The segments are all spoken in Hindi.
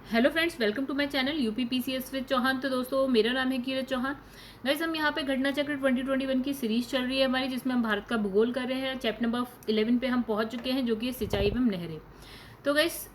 Hello friends, welcome to my channel UPPCS with Chauhan. तो दोस्तों, मेरा नाम है कीरत चौहान। गाइस, हम यहाँ पे घटना चक्र 2021 की सीरीज चल रही है हमारी, जिसमें हम भारत का भूगोल कर रहे हैं। चैप्टर नंबर 11 पे हम पहुंच चुके हैं, जो कि सिंचाई एवं नहरें। तो गाइस,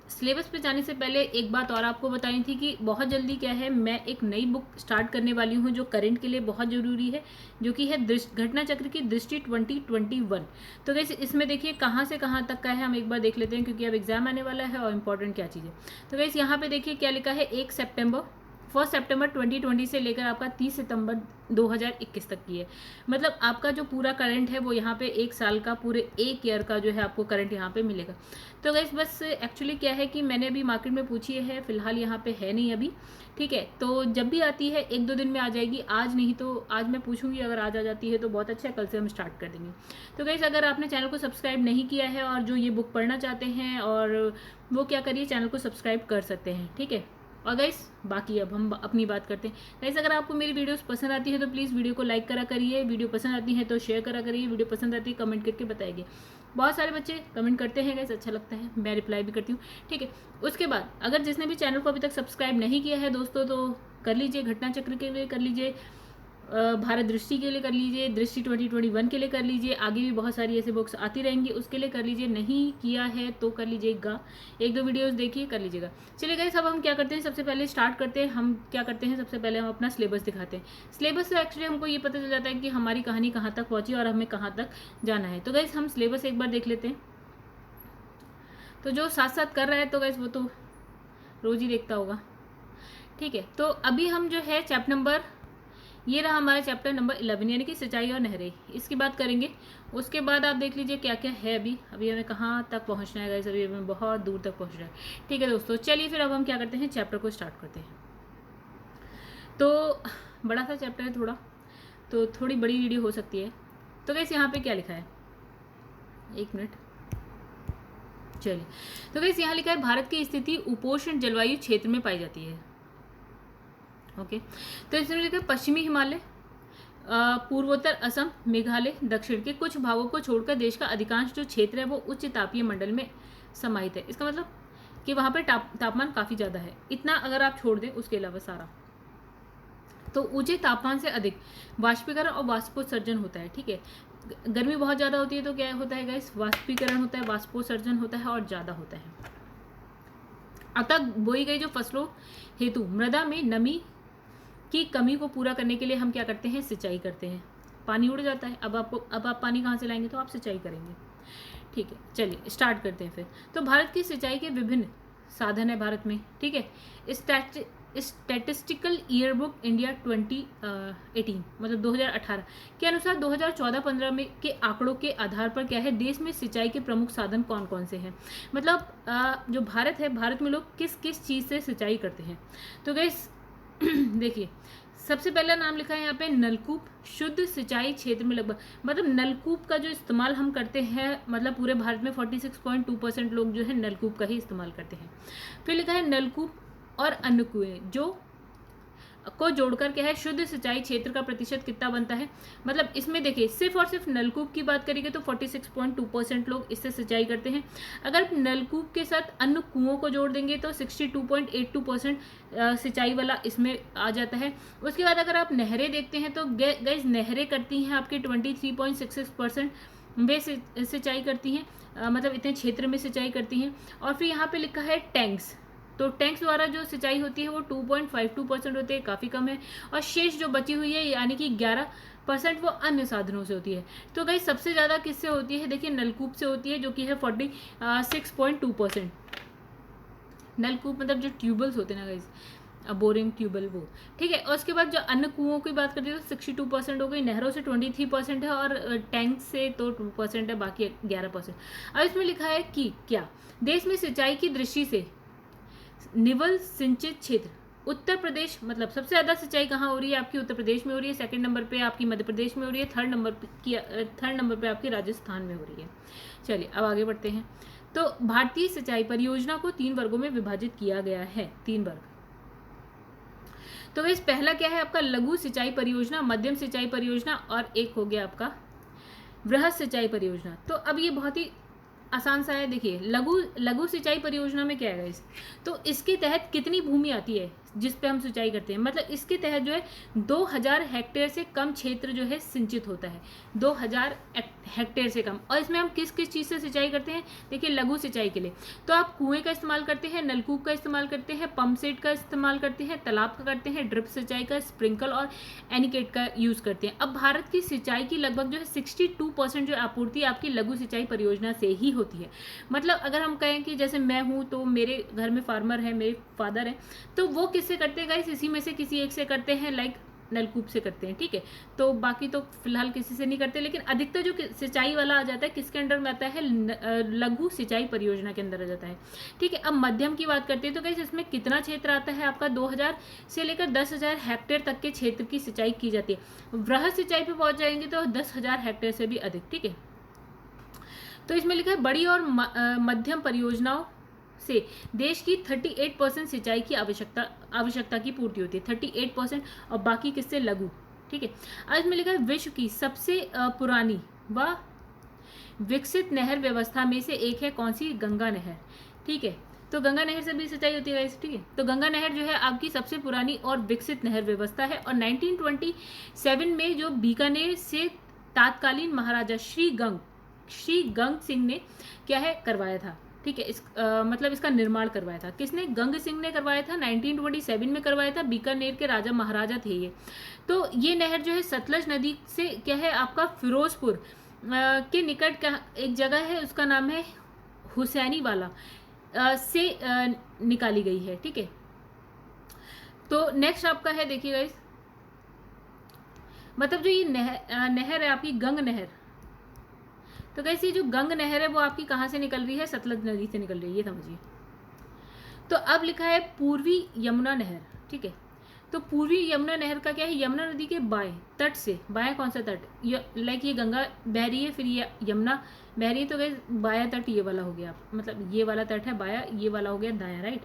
सिलेबस पे जाने से पहले एक बात और आपको बतानी थी कि बहुत जल्दी क्या है, मैं एक नई बुक स्टार्ट करने वाली हूँ जो करंट के लिए बहुत ज़रूरी है, जो कि है घटना चक्र की दृष्टि 2021। तो गैस, इसमें देखिए कहाँ से कहाँ तक का है, हम एक बार देख लेते हैं, क्योंकि अब एग्जाम आने वाला है और इम्पोर्टेंट क्या चीज़ है। तो गैस, यहाँ पे देखिए क्या लिखा है, 1 सितंबर 2020 से लेकर आपका 30 सितंबर 2021 तक की है। मतलब आपका जो पूरा करंट है वो यहाँ पे एक साल का, पूरे एक ईयर का जो है आपको करंट यहाँ पे मिलेगा। तो गाइस, बस एक्चुअली क्या है कि मैंने अभी मार्केट में पूछी है, फिलहाल यहाँ पे है नहीं अभी। ठीक है, तो जब भी आती है एक दो दिन में आ जाएगी, आज नहीं तो आज मैं पूछूंगी, अगर आज आ जाती है तो बहुत अच्छा है, कल से हम स्टार्ट कर देंगे। तो गाइस, अगर आपने चैनल को सब्सक्राइब नहीं किया है और जो ये बुक पढ़ना चाहते हैं, और वो क्या करिए, चैनल को सब्सक्राइब कर सकते हैं। ठीक है, और गाइस बाकी अब हम अपनी बात करते हैं। गाइस, अगर आपको मेरी वीडियोस पसंद आती है तो प्लीज़ वीडियो को लाइक करा करिए, वीडियो पसंद आती है तो शेयर करा करिए, वीडियो पसंद आती है कमेंट करके बताइए। बहुत सारे बच्चे कमेंट करते हैं गाइस, अच्छा लगता है, मैं रिप्लाई भी करती हूँ। ठीक है, उसके बाद अगर जिसने भी चैनल को अभी तक सब्सक्राइब नहीं किया है दोस्तों, तो कर लीजिए, घटना चक्र के लिए कर लीजिए, भारत दृष्टि के लिए कर लीजिए, दृष्टि 2021 के लिए कर लीजिए, आगे भी बहुत सारी ऐसे बुक्स आती रहेंगी, उसके लिए कर लीजिए। नहीं किया है तो कर लीजिएगा, एक दो वीडियोस देखिए, कर लीजिएगा। चलिए गाइस, अब हम क्या करते हैं, सबसे पहले स्टार्ट करते हैं। हम क्या करते हैं, सबसे पहले हम अपना सिलेबस दिखाते हैं। सिलेबस से एक्चुअली हमको ये पता चल जाता है कि हमारी कहानी कहाँ तक पहुँची और हमें कहाँ तक जाना है। तो गाइस, हम सिलेबस एक बार देख लेते हैं। तो जो साथ साथ कर रहा है तो गाइस वो तो रोज ही देखता होगा। ठीक है, तो अभी हम जो है चैप्टर नंबर, ये रहा हमारा चैप्टर नंबर 11, यानी कि सिंचाई और नहरें, इसकी बात करेंगे। उसके बाद आप देख लीजिए क्या क्या है। अभी हमें कहाँ तक पहुँचना है गाइस, अभी हमें बहुत दूर तक पहुँचना है। ठीक है दोस्तों, चलिए फिर अब हम क्या करते हैं, चैप्टर को स्टार्ट करते हैं। तो बड़ा सा चैप्टर है थोड़ा, तो थोड़ी बड़ी वीडियो हो सकती है। तो गाइस, यहाँ पे क्या लिखा है, एक मिनट, चलिए। तो गाइस, यहाँ लिखा है, भारत की स्थिति उपोष्ण जलवायु क्षेत्र में पाई जाती है। ओके, तो इसमें लिखा है, पश्चिमी हिमालय, पूर्वोत्तर असम, मेघालय, दक्षिण के कुछ भागों को छोड़कर देश का अधिकांश जो क्षेत्र है वो उच्च तापीय मंडल में समाहित है। इसका मतलब कि वहाँ पर तापमान काफ़ी ज़्यादा है। इतना अगर आप छोड़ दें, उसके अलावा सारा तो ऊंचे तापमान से अधिक वाष्पीकरण और वाष्पोत्सर्जन होता है। ठीक है, गर्मी बहुत ज़्यादा होती है तो क्या होता है गाइस, वाष्पीकरण होता है, वाष्पोत्सर्जन होता है और ज़्यादा होता है। अतः बोई गई जो फसलों हेतु मृदा में नमी की कमी को पूरा करने के लिए हम क्या करते हैं, सिंचाई करते हैं। पानी उड़ जाता है, अब आप पानी कहाँ से लाएंगे, तो आप सिंचाई करेंगे। ठीक है, चलिए स्टार्ट करते हैं फिर। तो भारत की सिंचाई के विभिन्न साधन है भारत में। ठीक है, स्टैटिस्टिकल ईयरबुक इंडिया 2018 मतलब 2018 के अनुसार 2014-15 में के आंकड़ों के आधार पर क्या है, देश में सिंचाई के प्रमुख साधन कौन कौन से हैं। मतलब जो भारत है, भारत में लोग किस किस चीज़ से सिंचाई करते हैं। तो गैस देखिए, सबसे पहला नाम लिखा है यहाँ पे, नलकूप। शुद्ध सिंचाई क्षेत्र में लगभग, मतलब नलकूप का जो इस्तेमाल हम करते हैं, मतलब पूरे भारत में 46.2% लोग जो है नलकूप का ही इस्तेमाल करते हैं। फिर लिखा है, नलकूप और अन्य कुएं जो को जोड़कर क्या है, शुद्ध सिंचाई क्षेत्र का प्रतिशत कितना बनता है। मतलब इसमें देखिए, सिर्फ और सिर्फ नलकूप की बात करेंगे तो 46.2% लोग इससे सिंचाई करते हैं। अगर नलकूप के साथ अन्य कुओं को जोड़ देंगे तो 62.82% सिंचाई वाला इसमें आ जाता है। उसके बाद अगर आप नहरें देखते हैं तो गैस, नहरें करती हैं आपके 23.66%, वे सिंचाई करती हैं, मतलब इतने क्षेत्र में सिंचाई करती हैं। और फिर यहाँ पे लिखा है टैंक्स, तो टैंक्स द्वारा जो सिंचाई होती है वो 2.52% होती है, काफ़ी कम है। और शेष जो बची हुई है, यानी कि 11% वो अन्य साधनों से होती है। तो गाइस, सबसे ज़्यादा किससे होती है, देखिए नलकूप से होती है, जो कि है 46.2%। नलकूप मतलब जो ट्यूबल्स होते हैं ना गाइस, बोरिंग ट्यूबल वो। ठीक है, और उसके बाद जो अन्य कुओं की बात करते हैं तो 62% हो गई, नहरों से 23% है, और टैंक से तो 2% है, बाकी 11%। अब इसमें लिखा है कि क्या देश में सिंचाई की दृष्टि से निवल सिंचित क्षेत्र, उत्तर प्रदेश, मतलब सबसे ज़्यादा सिंचाई कहाँ हो रही है, आपकी उत्तर प्रदेश में हो रही है। सेकंड नंबर पे आपकी मध्य प्रदेश में हो रही है। थर्ड नंबर पे आपकी राजस्थान में हो रही है। चलिए अब आगे बढ़ते हैं। तो भारतीय सिंचाई परियोजना को 3 वर्गों में विभाजित किया गया है, 3 वर्ग। तो इस पहला क्या है आपका, लघु सिंचाई परियोजना, मध्यम सिंचाई परियोजना, और एक हो गया आपका वृहद सिंचाई परियोजना। तो अब ये बहुत ही आसान सा है। देखिए लघु सिंचाई परियोजना में क्या है गाइस, तो इसके तहत कितनी भूमि आती है जिस पे हम सिंचाई करते हैं, मतलब इसके तहत जो है 2000 हेक्टेयर से कम क्षेत्र जो है सिंचित होता है, 2000 हेक्टेयर से कम। और इसमें हम किस किस चीज़ से सिंचाई करते हैं, देखिए लघु सिंचाई के लिए तो आप कुएं का इस्तेमाल करते हैं, नलकूप का इस्तेमाल करते हैं, पंप सेट का इस्तेमाल करते हैं, तालाब का करते हैं, ड्रिप सिंचाई का, स्प्रिंकल और एनिकेट का यूज़ करते हैं। अब भारत की सिंचाई की लगभग जो है 62% जो आपूर्ति आपकी लघु सिंचाई परियोजना से ही होती है। मतलब अगर हम कहें कि जैसे मैं हूँ तो मेरे घर में फार्मर है, मेरे फादर हैं, तो वो किससे करते हैं गाइस, इसी में से किसी एक से करते हैं, लाइक नलकूप से करते हैं, ठीक है। तो बाकी तो फिलहाल किसी से नहीं करते, लेकिन अधिकतर जो सिंचाई वाला आ जाता है किसके अंडर में आता है, लघु सिंचाई परियोजना के अंदर आ जाता है, ठीक है। अब मध्यम की बात करते हैं तो गाइस इसमें कितना क्षेत्र आता है आपका, 2000 से लेकर 10,000 हेक्टेयर तक के क्षेत्र की सिंचाई की जाती है। वृहद सिंचाई पे पहुंच जाएंगे तो 10,000 हेक्टेयर से भी अधिक, ठीक है। तो इसमें लिखा है बड़ी और मध्यम परियोजनाओं से देश की 38% सिंचाई की आवश्यकता की पूर्ति होती है, 38%, और बाकी किससे, लघु, ठीक है। आज इसमें लिखा है विश्व की सबसे पुरानी व विकसित नहर व्यवस्था में से एक है कौन सी, गंगा नहर, ठीक है। तो गंगा नहर से भी सिंचाई होती है, ठीक है। तो गंगा नहर जो है आपकी सबसे पुरानी और विकसित नहर व्यवस्था है, और 1927 में जो बीकानेर से तत्कालीन महाराजा श्री गंग सिंह ने क्या है करवाया था, ठीक है। मतलब इसका निर्माण करवाया था किसने, गंग सिंह ने करवाया था, 1927 में करवाया था, बीकानेर के राजा महाराजा थे ये। तो ये नहर जो है सतलज नदी से क्या है आपका फिरोजपुर के निकट का एक जगह है, उसका नाम है हुसैनी वाला से निकाली गई है, ठीक है। तो नेक्स्ट आपका है, देखिए गाइस, मतलब जो ये नहर है आपकी गंग नहर, तो गाइस ये जो गंग नहर है वो आपकी कहाँ से निकल रही है, सतलज नदी से निकल रही है, ये समझिए। तो अब लिखा है पूर्वी यमुना नहर, ठीक है। तो पूर्वी यमुना नहर का क्या है, यमुना नदी के बाएं तट से, बाएं कौन सा तट, लाइक ये गंगा बह रही है, फिर ये यमुना बह रही है, तो गाइस बायां तट ये वाला हो गया, मतलब ये वाला तट है बायां, ये वाला हो गया दायां, राइट।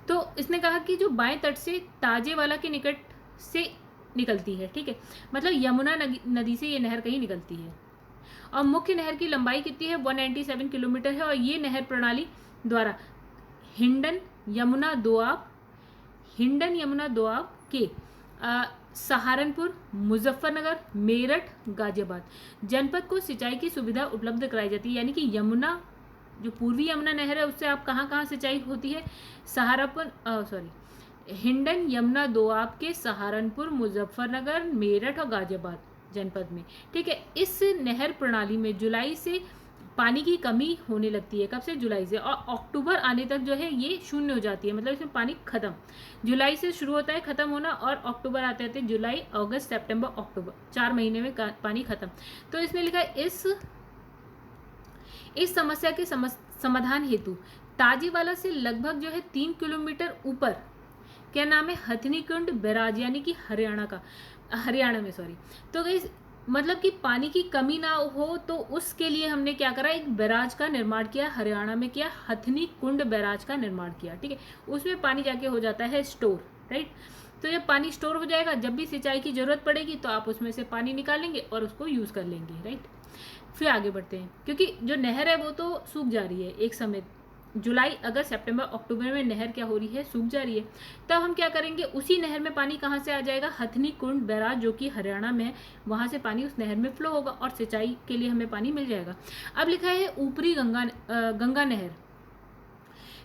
तो इसने कहा कि जो बाएं तट से ताजे वाला के निकट से निकलती है, ठीक है, मतलब यमुना नदी से ये नहर कहीं निकलती है। और मुख्य नहर की लंबाई कितनी है, 197 किलोमीटर है, और ये नहर प्रणाली द्वारा हिंडन यमुना दोआब के सहारनपुर, मुजफ्फरनगर, मेरठ, गाजियाबाद जनपद को सिंचाई की सुविधा उपलब्ध कराई जाती है। यानी कि यमुना जो पूर्वी यमुना नहर है उससे आप कहाँ कहाँ सिंचाई होती है, हिंडन यमुना दोआब के सहारनपुर, मुजफ्फरनगर, मेरठ और गाजियाबाद जनपद में, ठीक है। इस नहर प्रणाली में जुलाई से पानी की कमी होने लगती है, कब से, जुलाई से, और अक्टूबर आने तक जो है ये शून्य हो जाती है, मतलब इसमें पानी खत्म, जुलाई से शुरू होता है खत्म होना, और अक्टूबर आते आते जुलाई, अगस्त, सितंबर, अक्टूबर 4 महीने में पानी खत्म। तो इसमें लिखा है इस समस्या के समाधान हेतु ताजीवाला से लगभग जो है 3 किलोमीटर ऊपर क्या नाम है, हथनीकुंड बैराज, यानी कि हरियाणा में, सॉरी। तो गाइस मतलब कि पानी की कमी ना हो तो उसके लिए हमने क्या करा, एक बैराज का निर्माण किया, हरियाणा में किया, हथनीकुंड बैराज का निर्माण किया, ठीक है। उसमें पानी जाके हो जाता है स्टोर, राइट। तो जब पानी स्टोर हो जाएगा, जब भी सिंचाई की जरूरत पड़ेगी तो आप उसमें से पानी निकालेंगे और उसको यूज कर लेंगे, राइट। फिर आगे बढ़ते हैं, क्योंकि जो नहर है वो तो सूख जा रही है एक समय, जुलाई, अगस्त, सितंबर, अक्टूबर में नहर क्या हो रही है, सूख जा रही है। तब हम क्या करेंगे, उसी नहर में पानी कहाँ से आ जाएगा, हथनीकुंड बैराज जो कि हरियाणा में है, वहाँ से पानी उस नहर में फ्लो होगा और सिंचाई के लिए हमें पानी मिल जाएगा। अब लिखा है ऊपरी गंगा नहर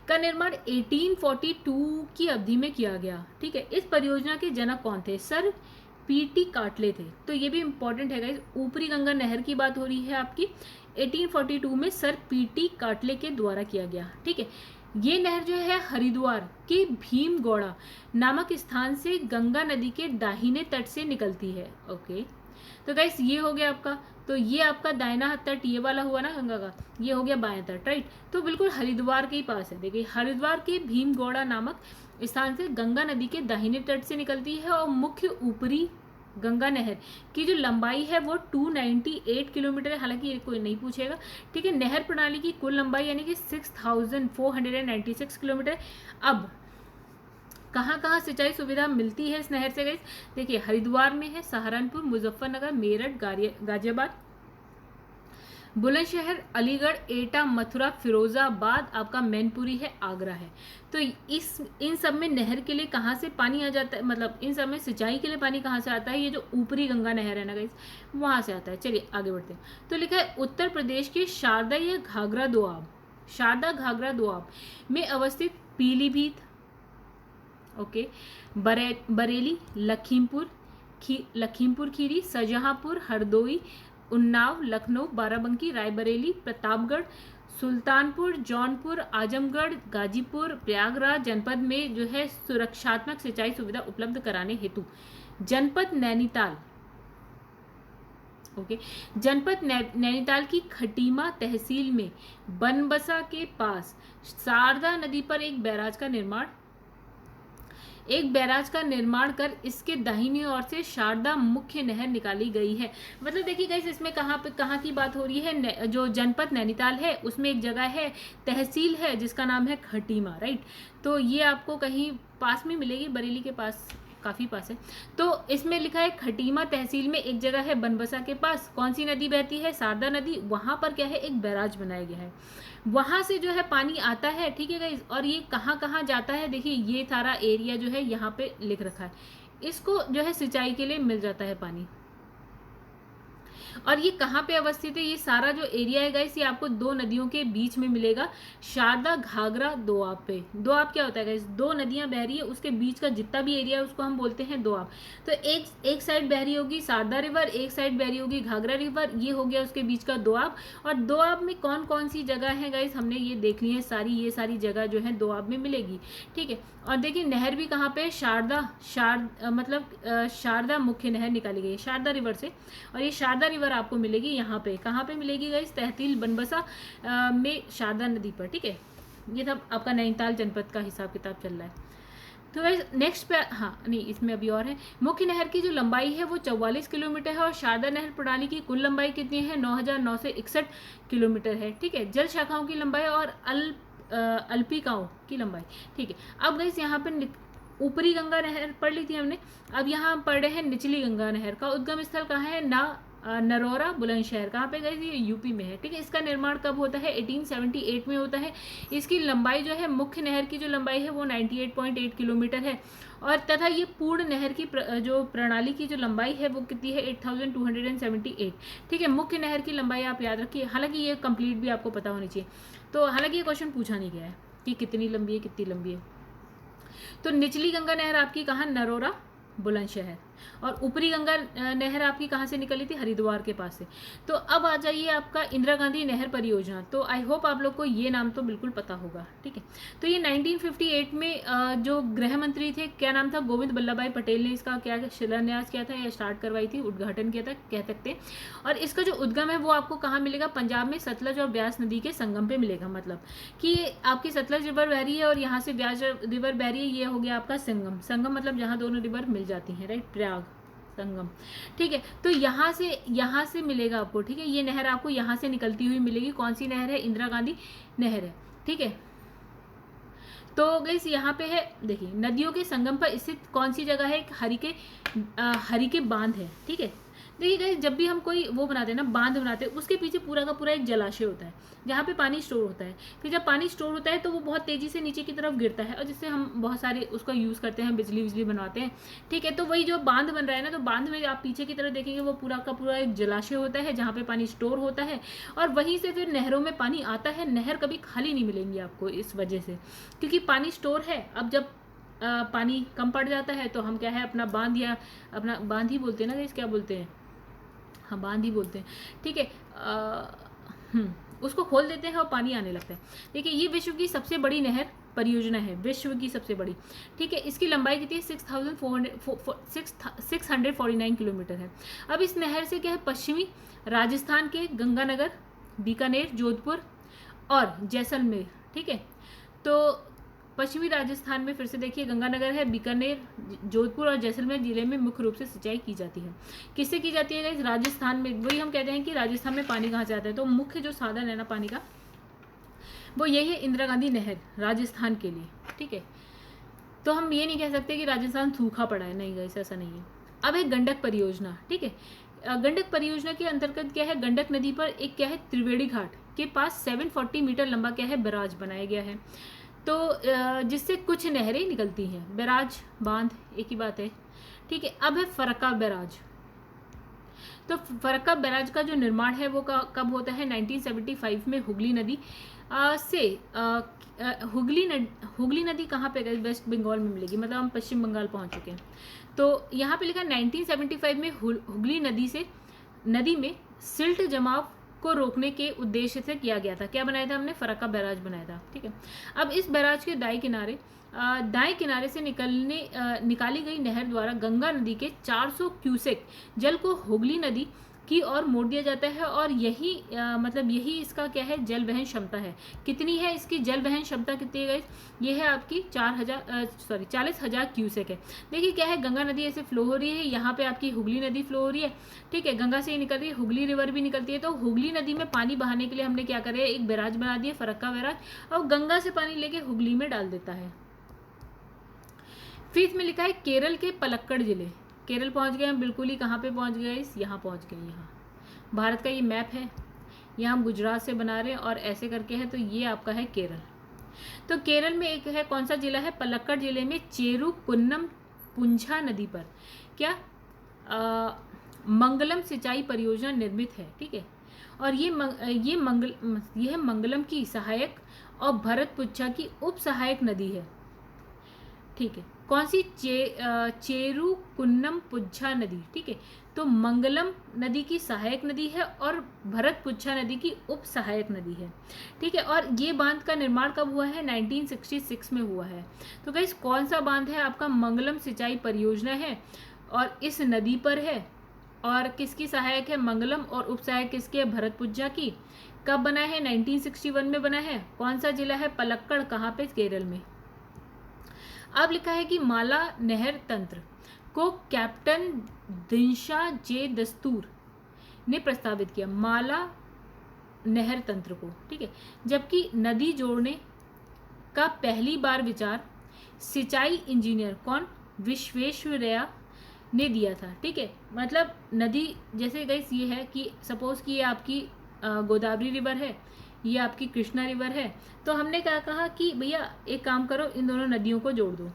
का निर्माण 1842 की अवधि में किया गया, ठीक है। इस परियोजना के जनक कौन थे, सर पीटी काटले थे। तो ये भी इंपॉर्टेंट है गाइस, ऊपरी गंगा नहर की बात हो रही है आपकी, 1842 में सर पीटी काटले के द्वारा किया गया, ठीक है। ये नहर जो है हरिद्वार के भीमगौड़ा नामक स्थान से गंगा नदी के दाहिने तट से निकलती है, ओके। तो गाइस ये हो गया आपका, तो ये आपका दाहिना तट ये वाला हुआ ना गंगा का, ये हो गया बायां तट, राइट। तो बिल्कुल हरिद्वार के ही पास है, देखिए हरिद्वार के भीमगौड़ा नामक स्थान से गंगा नदी के दाहिने तट से निकलती है, और मुख्य ऊपरी गंगा नहर की जो लंबाई है वो 298 किलोमीटर है, हालांकि ये कोई नहीं पूछेगा, ठीक है। नहर प्रणाली की कुल लंबाई यानी कि 6496 किलोमीटर। अब कहाँ कहाँ सिंचाई सुविधा मिलती है इस नहर से गाइस, देखिए हरिद्वार में है, सहारनपुर, मुजफ्फरनगर, मेरठ, गाजियाबाद, बुलंदशहर, अलीगढ़, एटा, मथुरा, फिरोजाबाद आपका मैनपुरी है, आगरा है। तो इन सब में नहर के लिए कहाँ से पानी आ जाता है, मतलब इन सब में सिंचाई के लिए पानी कहाँ से आता है, ये जो ऊपरी गंगा नहर है ना गाइस, वहाँ से आता है। चलिए आगे बढ़ते हैं। तो लिखा है उत्तर प्रदेश के शारदा या घाघरा दोआब, शारदा घाघरा दोआब में अवस्थित पीलीभीत, ओके, बरेली, लखीमपुर खीरी, शाहजहांपुर, हरदोई, उन्नाव, लखनऊ, बाराबंकी, रायबरेली, प्रतापगढ़, सुल्तानपुर, जौनपुर, आजमगढ़, गाजीपुर, प्रयागराज जनपद में जो है सुरक्षात्मक सिंचाई सुविधा उपलब्ध कराने हेतु जनपद नैनीताल, ओके, जनपद नैनीताल की खटीमा तहसील में बनबसा के पास शारदा नदी पर एक बैराज का निर्माण कर इसके दाहिनी ओर से शारदा मुख्य नहर निकाली गई है। मतलब देखिए गाइस, इसमें कहाँ की बात हो रही है, जो जनपद नैनीताल है उसमें एक जगह है, तहसील है जिसका नाम है खटीमा, राइट। तो ये आपको कहीं पास में मिलेगी, बरेली के पास, काफ़ी पास है। तो इसमें लिखा है खटीमा तहसील में एक जगह है बनबसा के पास, कौन सी नदी बहती है, शारदा नदी, वहाँ पर क्या है, एक बैराज बनाया गया है, वहाँ से जो है पानी आता है, ठीक है गाइस। और ये कहाँ कहाँ जाता है, देखिए ये सारा एरिया जो है यहाँ पे लिख रखा है, इसको जो है सिंचाई के लिए मिल जाता है पानी। और ये कहाँ पे अवस्थित है, ये सारा जो एरिया है गाइस, ये आपको दो नदियों के बीच में मिलेगा, शारदा घाघरा दोआब पे। दोआब क्या होता है गाइस, दो नदियां बह रही है, उसके बीच का जितना भी एरिया है उसको हम बोलते हैं दोआब। तो एक साइड बह रही होगी शारदा रिवर, एक साइड बह रही होगी घाघरा रिवर, ये हो गया उसके बीच का दोआब। और दोआब में कौन कौन सी जगह है गाइस, हमने ये देख ली है सारी, ये सारी जगह जो है दोआब में मिलेगी, ठीक है। और देखिए नहर भी कहाँ पे, शारदा मुख्य नहर निकाली गई है शारदा रिवर से, और ये शारदा रिवर आपको मिलेगी यहाँ पे, कहाँ पे मिलेगी गाइस, तहसील बनबसा में शारदा नदी पर, ठीक है। ये सब आपका नैनीताल जनपद का हिसाब किताब चल रहा है। तो गाइस नेक्स्ट पे, हाँ नहीं इसमें अभी और है, मुख्य नहर की जो लंबाई है वो 44 किलोमीटर है, और शारदा नहर प्रणाली की कुल लंबाई कितनी है, 9,961 किलोमीटर है, ठीक है। जल शाखाओं की लंबाई और अल्पिकाओं की लंबाई, ठीक है। अब गाइस यहाँ पे ऊपरी गंगा नहर पढ़ ली थी हमने, अब यहाँ पढ़ रहे हैं निचली गंगा नहर का उद्गम स्थल कहाँ है, नरोरा बुलंदशहर, कहाँ पे गए, ये यूपी में है, ठीक है। इसका निर्माण कब होता है, 1878 में होता है। इसकी लंबाई जो है, मुख्य नहर की जो लंबाई है वो 98.8 किलोमीटर है, और तथा ये पूर्ण नहर की जो प्रणाली की जो लंबाई है वो कितनी है, 8278, ठीक है। मुख्य नहर की लंबाई आप याद रखिए, हालांकि ये कंप्लीट भी आपको पता होनी चाहिए। तो हालांकि ये क्वेश्चन पूछा नहीं गया है कि कितनी लंबी है, कितनी लंबी है। तो निचली गंगा नहर आपकी कहाँ, नरोरा बुलंदशहर, और ऊपरी गंगा नहर आपकी कहाँ से निकली थी, हरिद्वार के पास से। तो अब आ जाइए आपका इंदिरा गांधी नहर परियोजना। तो आई होप आप लोग को ये नाम तो बिल्कुल पता होगा, ठीक है। तो ये 1958 में जो गृह मंत्री थे, क्या नाम था, गोविंद बल्लभ भाई पटेल ने इसका क्या शिलान्यास किया था या स्टार्ट करवाई थी, उद्घाटन किया था कह सकते हैं। और इसका जो उद्गम है वो आपको कहाँ मिलेगा, पंजाब में सतलज और ब्यास नदी के संगम पे मिलेगा। मतलब कि आपकी सतलज रिवर बह रही है और यहाँ से ब्यास रिवर बह रही है, ये हो गया आपका संगम। संगम मतलब जहाँ दोनों रिवर मिल जाती हैं, राइट, प्रयाग संगम, ठीक है। तो यहाँ से मिलेगा आपको, ठीक है। ये नहर आपको यहाँ से निकलती हुई मिलेगी, कौन सी नहर है, इंदिरा गांधी नहर है, ठीक है। तो गाइस यहाँ पे है, देखिए नदियों के संगम पर स्थित कौन सी जगह है, हरी के बांध है, ठीक है। देखिए गाइस, जब भी हम कोई वो बनाते हैं ना, बांध बनाते हैं, उसके पीछे पूरा का पूरा एक जलाशय होता है जहाँ पे पानी स्टोर होता है। फिर जब पानी स्टोर होता है तो वो बहुत तेजी से नीचे की तरफ गिरता है, और जिससे हम बहुत सारे उसका यूज़ करते हैं, बिजली बनवाते हैं, ठीक है। तो वही जो बांध बन रहा है ना, तो बांध में आप पीछे की तरफ देखेंगे वो पूरा का पूरा एक जलाशय होता है जहाँ पे पानी स्टोर होता है, और वहीं से फिर नहरों में पानी आता है। नहर कभी खाली नहीं मिलेंगी आपको इस वजह से, क्योंकि पानी स्टोर है। अब जब पानी कम पड़ जाता है तो हम क्या है, अपना बांध, या अपना बांध ही बोलते हैं ना, क्या बोलते हैं, हाँ बांध ही बोलते हैं, ठीक है। उसको खोल देते हैं और पानी आने लगता है। देखिए ये विश्व की सबसे बड़ी नहर परियोजना है, विश्व की सबसे बड़ी, ठीक है। इसकी लंबाई कितनी है, 6,449 किलोमीटर है। अब इस नहर से क्या है, पश्चिमी राजस्थान के गंगानगर, बीकानेर, जोधपुर और जैसलमेर, ठीक है। तो पश्चिमी राजस्थान में फिर से देखिए गंगानगर है, बीकानेर, जोधपुर और जैसलमेर जिले में मुख्य रूप से सिंचाई की जाती है। किससे की जाती है गाइस, राजस्थान में। वही हम कहते हैं कि राजस्थान में पानी कहाँ से आता है, तो मुख्य जो साधन है ना पानी का, वो यही है इंदिरा गांधी नहर राजस्थान के लिए, ठीक है। तो हम ये नहीं कह सकते कि राजस्थान सूखा पड़ा है, नहीं गाइस ऐसा नहीं है। अब है गंडक परियोजना, ठीक है। गंडक परियोजना के अंतर्गत क्या है, गंडक नदी पर एक क्या है, त्रिवेणी घाट के पास 740 मीटर लंबा क्या है, बैराज बनाया गया है। तो जिससे कुछ नहरें निकलती हैं। बैराज बांध एक ही बात है, ठीक है। अब है फरक्का बैराज। तो फरक्का बैराज का जो निर्माण है वो कब होता है, 1975 में हुगली नदी से हुगली नदी कहाँ पे गई, वेस्ट बंगाल में मिलेगी, मतलब हम पश्चिम बंगाल पहुंच चुके हैं। तो यहाँ पे लिखा 1975 में हुगली नदी में सिल्ट जमाव को रोकने के उद्देश्य से किया गया था। क्या बनाया था हमने, फरक्का बैराज बनाया था, ठीक है। अब इस बैराज के दाएं किनारे से निकाली गई नहर द्वारा गंगा नदी के 400 क्यूसेक जल को हुगली नदी की ओर मोड़ दिया जाता है। और यही इसका क्या है, जल वहन क्षमता है। कितनी है इसकी जल वहन क्षमता, कितनी है? ये है आपकी 40,000 क्यूसेक है। देखिए क्या है, गंगा नदी ऐसे फ्लो हो रही है, यहाँ पे आपकी हुगली नदी फ्लो हो रही है, ठीक है। गंगा से ही निकल रही है, हुगली रिवर भी निकलती है। तो हुगली नदी में पानी बहाने के लिए हमने क्या करे, एक बैराज बना दिया, फरक्का बैराज, और गंगा से पानी लेके हुगली में डाल देता है। फिर इसमें लिखा है केरल के पलक्कड़ जिले। केरल पहुंच गए हम बिल्कुल ही, कहाँ पे पहुंच गए, यहाँ पहुंच गए। यहाँ भारत का ये मैप है, यहाँ हम गुजरात से बना रहे हैं और ऐसे करके है, तो ये आपका है केरल। तो केरल में एक है, कौन सा जिला है, पलक्कड़ जिले में चेरू कुन्नम पुंझा नदी पर क्या मंगलम सिंचाई परियोजना निर्मित है, ठीक है। और यह मंगलम की सहायक और भरतपुच्छा की उप सहायक नदी है, ठीक है। कौन सी, चेरू कुन्नम पुच्छा नदी, ठीक है। तो मंगलम नदी की सहायक नदी है और भरतपुच्छा नदी की उप सहायक नदी है, ठीक है। और ये बांध का निर्माण कब हुआ है, 1966 में हुआ है। तो गाइस कौन सा बांध है आपका, मंगलम सिंचाई परियोजना है और इस नदी पर है। और किसकी सहायक है, मंगलम, और उप सहायक किसकी है, भरतपुच्छा की। कब बना है, 1961 में बना है। कौन सा जिला है, पलक्कड़, कहाँ पे, केरल में। अब लिखा है कि माला नहर तंत्र को कैप्टन दिनशा जे दस्तूर ने प्रस्तावित किया, माला नहर तंत्र को, ठीक है। जबकि नदी जोड़ने का पहली बार विचार सिंचाई इंजीनियर कौन, विश्वेश्वरैया ने दिया था, ठीक है। मतलब नदी जैसे गाइस ये है कि सपोज कि ये आपकी गोदावरी रिवर है, ये आपकी कृष्णा रिवर है। तो हमने क्या कहा कि भैया एक काम करो, इन दोनों नदियों को जोड़ दो।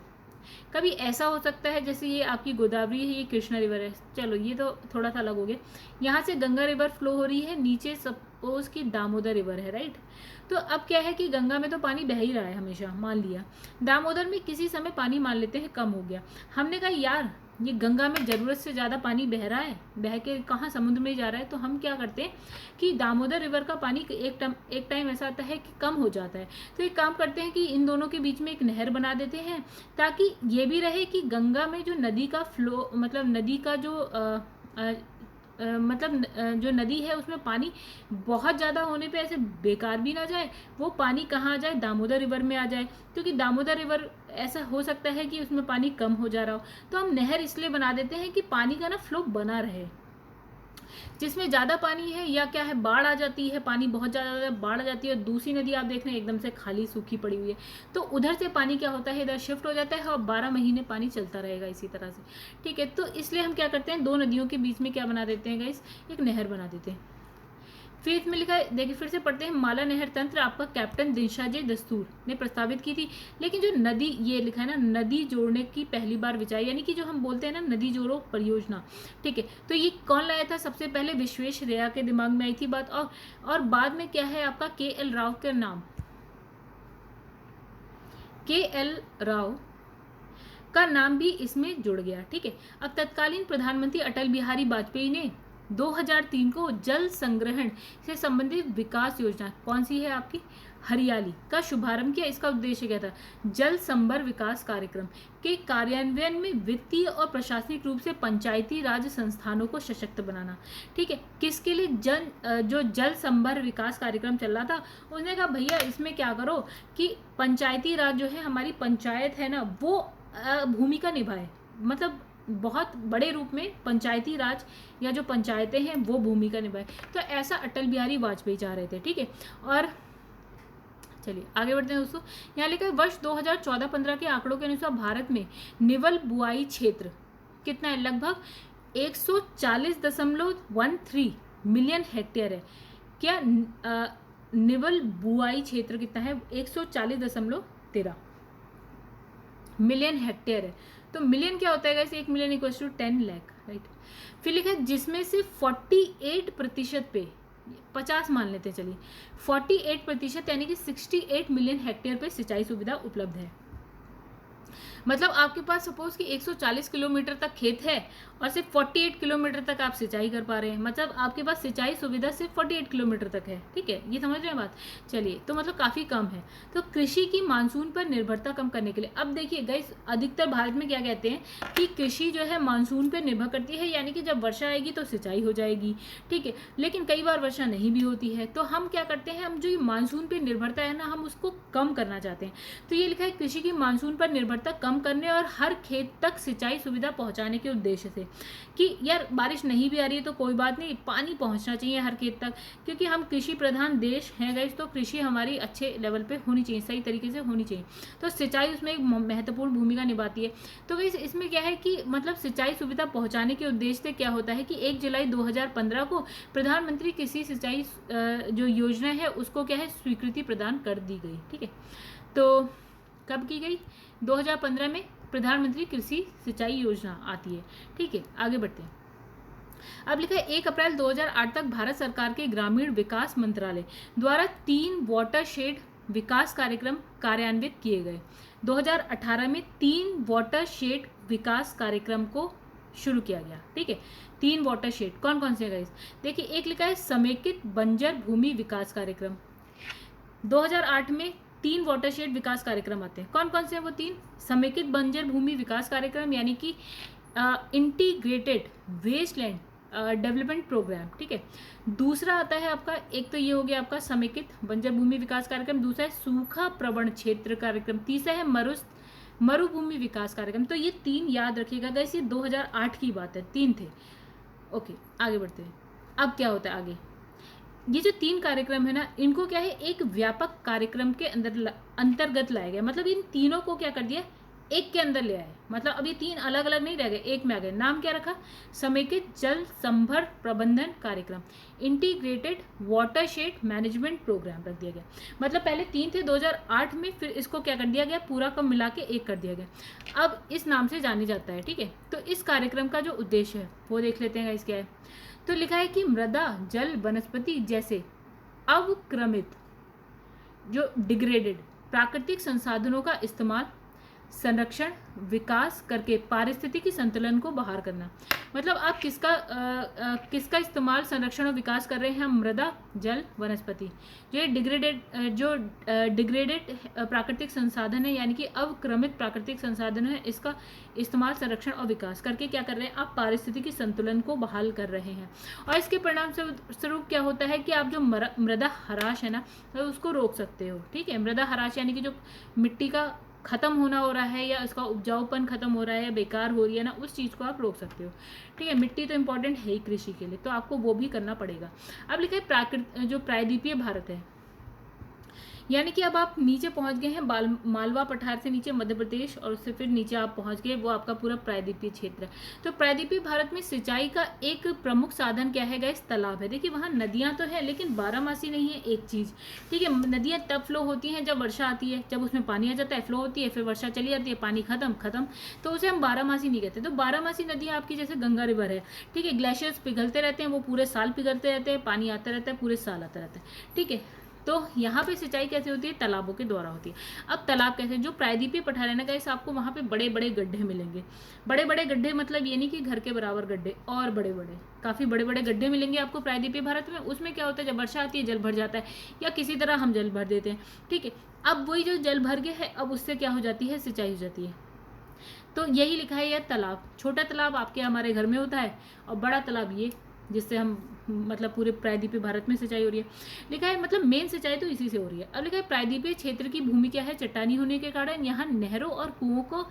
कभी ऐसा हो सकता है जैसे ये आपकी गोदावरी है, ये कृष्णा रिवर है, चलो ये तो थोड़ा सा अलग हो गया। यहाँ से गंगा रिवर फ्लो हो रही है, नीचे सपोज कि दामोदर रिवर है, राइट। तो अब क्या है कि गंगा में तो पानी बह ही रहा है हमेशा, मान लिया। दामोदर में किसी समय पानी मान लेते हैं कम हो गया। हमने कहा यार ये गंगा में ज़रूरत से ज़्यादा पानी बह रहा है, बह के कहाँ समुद्र में जा रहा है। तो हम क्या करते हैं कि दामोदर रिवर का पानी एक टाइम ऐसा आता है कि कम हो जाता है। तो एक काम करते हैं कि इन दोनों के बीच में एक नहर बना देते हैं, ताकि ये भी रहे कि गंगा में जो नदी का फ्लो, मतलब नदी का जो नदी है उसमें पानी बहुत ज़्यादा होने पे ऐसे बेकार भी ना जाए, वो पानी कहाँ आ जाए, दामोदर रिवर में आ जाए। क्योंकि दामोदर रिवर ऐसा हो सकता है कि उसमें पानी कम हो जा रहा हो, तो हम नहर इसलिए बना देते हैं कि पानी का ना फ्लो बना रहे। जिसमें ज़्यादा पानी है या क्या है, बाढ़ आ जाती है, पानी बहुत ज़्यादा बाढ़ आ जाती है, और दूसरी नदी आप देख रहे हैं एकदम से खाली सूखी पड़ी हुई है, तो उधर से पानी क्या होता है, इधर शिफ्ट हो जाता है और 12 महीने पानी चलता रहेगा इसी तरह से, ठीक है। तो इसलिए हम क्या करते हैं, दो नदियों के बीच में क्या बना देते हैं गाइस, एक नहर बना देते हैं। फिर इसमें लिखा है, देखिए फिर से पढ़ते हैं, माला नहर तंत्र आपका कैप्टन दिनशाजे दस्तूर ने प्रस्तावित की थी। लेकिन जो नदी, ये लिखा है ना, नदी जोड़ने की पहली बार विचार, यानी कि जो हम बोलते हैं ना नदी जोड़ो परियोजना, ठीक है। तो ये कौन लाया था, सबसे पहले विश्वेश्वरैया के दिमाग में आई थी बात, और बाद में क्या है आपका KL राव के नाम, KL राव का नाम भी इसमें जुड़ गया, ठीक है। अब तत्कालीन प्रधानमंत्री अटल बिहारी वाजपेयी ने 2003 को जल संग्रहण से संबंधित विकास योजना, कौन सी है आपकी, हरियाली, का शुभारंभ किया। इसका उद्देश्य क्या था, जल संभर विकास कार्यक्रम के कार्यान्वयन में वित्तीय और प्रशासनिक रूप से पंचायती राज संस्थानों को सशक्त बनाना, ठीक है। किसके लिए, जो जल संभर विकास कार्यक्रम चल रहा था, उसने कहा भैया इसमें क्या करो कि पंचायती राज जो है, हमारी पंचायत है ना, वो भूमिका निभाए, मतलब बहुत बड़े रूप में पंचायती राज या जो पंचायतें हैं वो भूमिका निभाए। तो ऐसा अटल बिहारी वाजपेयी चाह रहे थे, ठीक है। और चलिए आगे बढ़ते हैं दोस्तों। यहाँ लिखा है वर्ष 2014-15 के आंकड़ों के अनुसार भारत में निवल बुआई क्षेत्र कितना है, लगभग 140.13 मिलियन हेक्टेयर है। क्या निवल बुआई क्षेत्र कितना है? 140.13 मिलियन हेक्टेयर है। तो मिलियन क्या होता है guys? 1 million equals to 10 lakh, right. फिर लिखा है जिसमें से 48% पे, 50 मान लेते हैं चलिए, 48% यानी कि 68 मिलियन हेक्टेयर पे सिंचाई सुविधा उपलब्ध है। मतलब आपके पास सपोज कि 140 किलोमीटर तक खेत है और सिर्फ 48 किलोमीटर तक आप सिंचाई कर पा रहे हैं, मतलब आपके पास सिंचाई सुविधा सिर्फ 48 किलोमीटर तक है, ठीक है, ये समझ रहे हैं बात। चलिए, तो मतलब काफ़ी कम है। तो कृषि की मानसून पर निर्भरता कम करने के लिए, अब देखिए गाइस, अधिकतर भारत में क्या कहते हैं कि कृषि जो है मानसून पर निर्भर करती है, यानी कि जब वर्षा आएगी तो सिंचाई हो जाएगी, ठीक है, लेकिन कई बार वर्षा नहीं भी होती है। तो हम क्या करते हैं, हम जो ये मानसून पर निर्भरता है ना, हम उसको कम करना चाहते हैं। तो ये लिखा है कृषि की मानसून पर निर्भरता कम करने और हर खेत तक सिंचाई सुविधा पहुंचाने के उद्देश्य से, कि यार बारिश नहीं भी आ रही है तो कोई बात नहीं, पानी पहुंचना चाहिए हर खेत तक, क्योंकि हम कृषि प्रधान देश हैं गाइस, तो कृषि हमारी अच्छे लेवल पे होनी चाहिए, सही तरीके से होनी चाहिए। तो सिंचाई उसमें एक महत्वपूर्ण भूमिका निभाती है। तो गाइस इसमें क्या है कि मतलब सिंचाई सुविधा पहुंचाने के उद्देश्य से क्या होता है कि 1 जुलाई 2015 को प्रधानमंत्री कृषि सिंचाई जो योजना है उसको क्या है, स्वीकृति प्रदान कर दी गई, ठीक है। तो कब की गई? 2015 में प्रधानमंत्री कृषि सिंचाई योजना आती है, ठीक है। आगे बढ़ते हैं। अब लिखा है 1 अप्रैल 2008 तक भारत सरकार के ग्रामीण विकास मंत्रालय द्वारा 3 वाटरशेड विकास कार्यक्रम कार्यान्वित किए गए। 2018 में 3 वाटरशेड विकास कार्यक्रम को शुरू किया गया, ठीक है। 3 वाटरशेड कौन कौन से गाइस? देखिए, एक लिखा है समेकित बंजर भूमि विकास कार्यक्रम। 2008 में 3 वाटरशेड विकास कार्यक्रम आते हैं। कौन कौन से हैं वो 3? समेकित बंजर भूमि विकास कार्यक्रम, यानी कि इंटीग्रेटेड वेस्टलैंड डेवलपमेंट प्रोग्राम, ठीक है। दूसरा आता है आपका, एक तो ये हो गया आपका समेकित बंजर भूमि विकास कार्यक्रम, दूसरा है सूखा प्रवण क्षेत्र कार्यक्रम, तीसरा है मरुभूमि विकास कार्यक्रम। तो ये 3 याद रखिएगा गाइस, ये 2008 की बात है, 3 थे। ओके, आगे बढ़ते हैं। अब क्या होता है आगे? ये जो 3 कार्यक्रम है ना, इनको क्या है, एक व्यापक कार्यक्रम के अंतर्गत लाया गया। मतलब इन तीनों को क्या कर दिया, एक के अंदर ले आए। मतलब अब ये 3 अलग अलग नहीं रह गए, एक में आ गए। नाम क्या रखा? समेकित जल संभर प्रबंधन कार्यक्रम, इंटीग्रेटेड वाटरशेड मैनेजमेंट प्रोग्राम रख दिया गया। मतलब पहले 3 थे 2008 में, फिर इसको क्या कर दिया गया, पूरा का मिला के एक कर दिया गया। अब इस नाम से जानी जाता है, ठीक है। तो इस कार्यक्रम का जो उद्देश्य है वो देख लेते हैं गाइस क्या है। तो लिखा है कि मृदा, जल, वनस्पति जैसे अवक्रमित, जो डिग्रेडेड प्राकृतिक संसाधनों का इस्तेमाल, संरक्षण, विकास करके पारिस्थितिकी संतुलन को बहाल करना। मतलब आप किसका इस्तेमाल, संरक्षण और विकास कर रहे हैं हम? मृदा, जल, वनस्पति। जो डिग्रेडेड प्राकृतिक संसाधन है, यानी कि अवक्रमित प्राकृतिक संसाधन है, इसका इस्तेमाल, संरक्षण और विकास करके क्या कर रहे हैं आप? पारिस्थितिकी संतुलन को बहाल कर रहे हैं। और इसके परिणाम स्वरूप क्या होता है कि आप जो मृदा ह्रास है ना, तो उसको रोक सकते हो, ठीक है। मृदा ह्रास यानी कि जो मिट्टी का खत्म होना हो रहा है, या उसका उपजाऊपन खत्म हो रहा है, या बेकार हो रही है ना, उस चीज़ को आप रोक सकते हो, ठीक है। मिट्टी तो इंपॉर्टेंट है ही कृषि के लिए, तो आपको वो भी करना पड़ेगा। अब लिखा है जो प्रायद्वीपीय भारत है, यानी कि अब आप नीचे पहुंच गए हैं, मालवा पठार से नीचे मध्य प्रदेश, और उससे फिर नीचे आप पहुंच गए, वो आपका पूरा प्रायद्वीपीय क्षेत्र है। तो प्रायद्वीपीय भारत में सिंचाई का एक प्रमुख साधन क्या है गाइस? तालाब है। देखिए, वहाँ नदियाँ तो है लेकिन बारहमासी नहीं है एक चीज़, ठीक है। नदियाँ तब फ्लो होती हैं जब वर्षा आती है, जब उसमें पानी आ जाता है, फ्लो होती है, फिर वर्षा चली जाती है, पानी खत्म, तो उसे हम बारहमासी नहीं कहते। तो बारहमासी नदियाँ आपकी जैसे गंगा रिवर है, ठीक है। ग्लेशियर्स पिघलते रहते हैं, वो पूरे साल पिघलते रहते हैं, पानी आता रहता है, पूरे साल आता रहता है, ठीक है। तो यहाँ पे सिंचाई कैसे होती है? तालाबों के द्वारा होती है। अब तालाब कैसे? जो प्रायद्वीपीय पठार है ना गाइस, आपको वहाँ पे बड़े बड़े गड्ढे मिलेंगे। बड़े बड़े गड्ढे मतलब ये नहीं कि घर के बराबर गड्ढे, और बड़े बड़े, काफ़ी बड़े बड़े गड्ढे मिलेंगे आपको प्रायद्वीपीय भारत में। उसमें क्या होता है, जब वर्षा आती है जल भर जाता है, या किसी तरह हम जल भर देते हैं, ठीक है। अब वही जो जल भर गया है, अब उससे क्या हो जाती है? सिंचाई हो जाती है। तो यही लिखा है, यह तालाब, छोटा तालाब आपके हमारे घर में होता है, और बड़ा तालाब ये जिससे हम मतलब पूरे प्रायद्वीपीय भारत में सिंचाई हो रही है। लिखा है मतलब मेन सिंचाई तो इसी से हो रही है। अब लिखा है प्रायद्वीपीय क्षेत्र की भूमि क्या है, चट्टानी होने के कारण यहाँ नहरों और कुओं को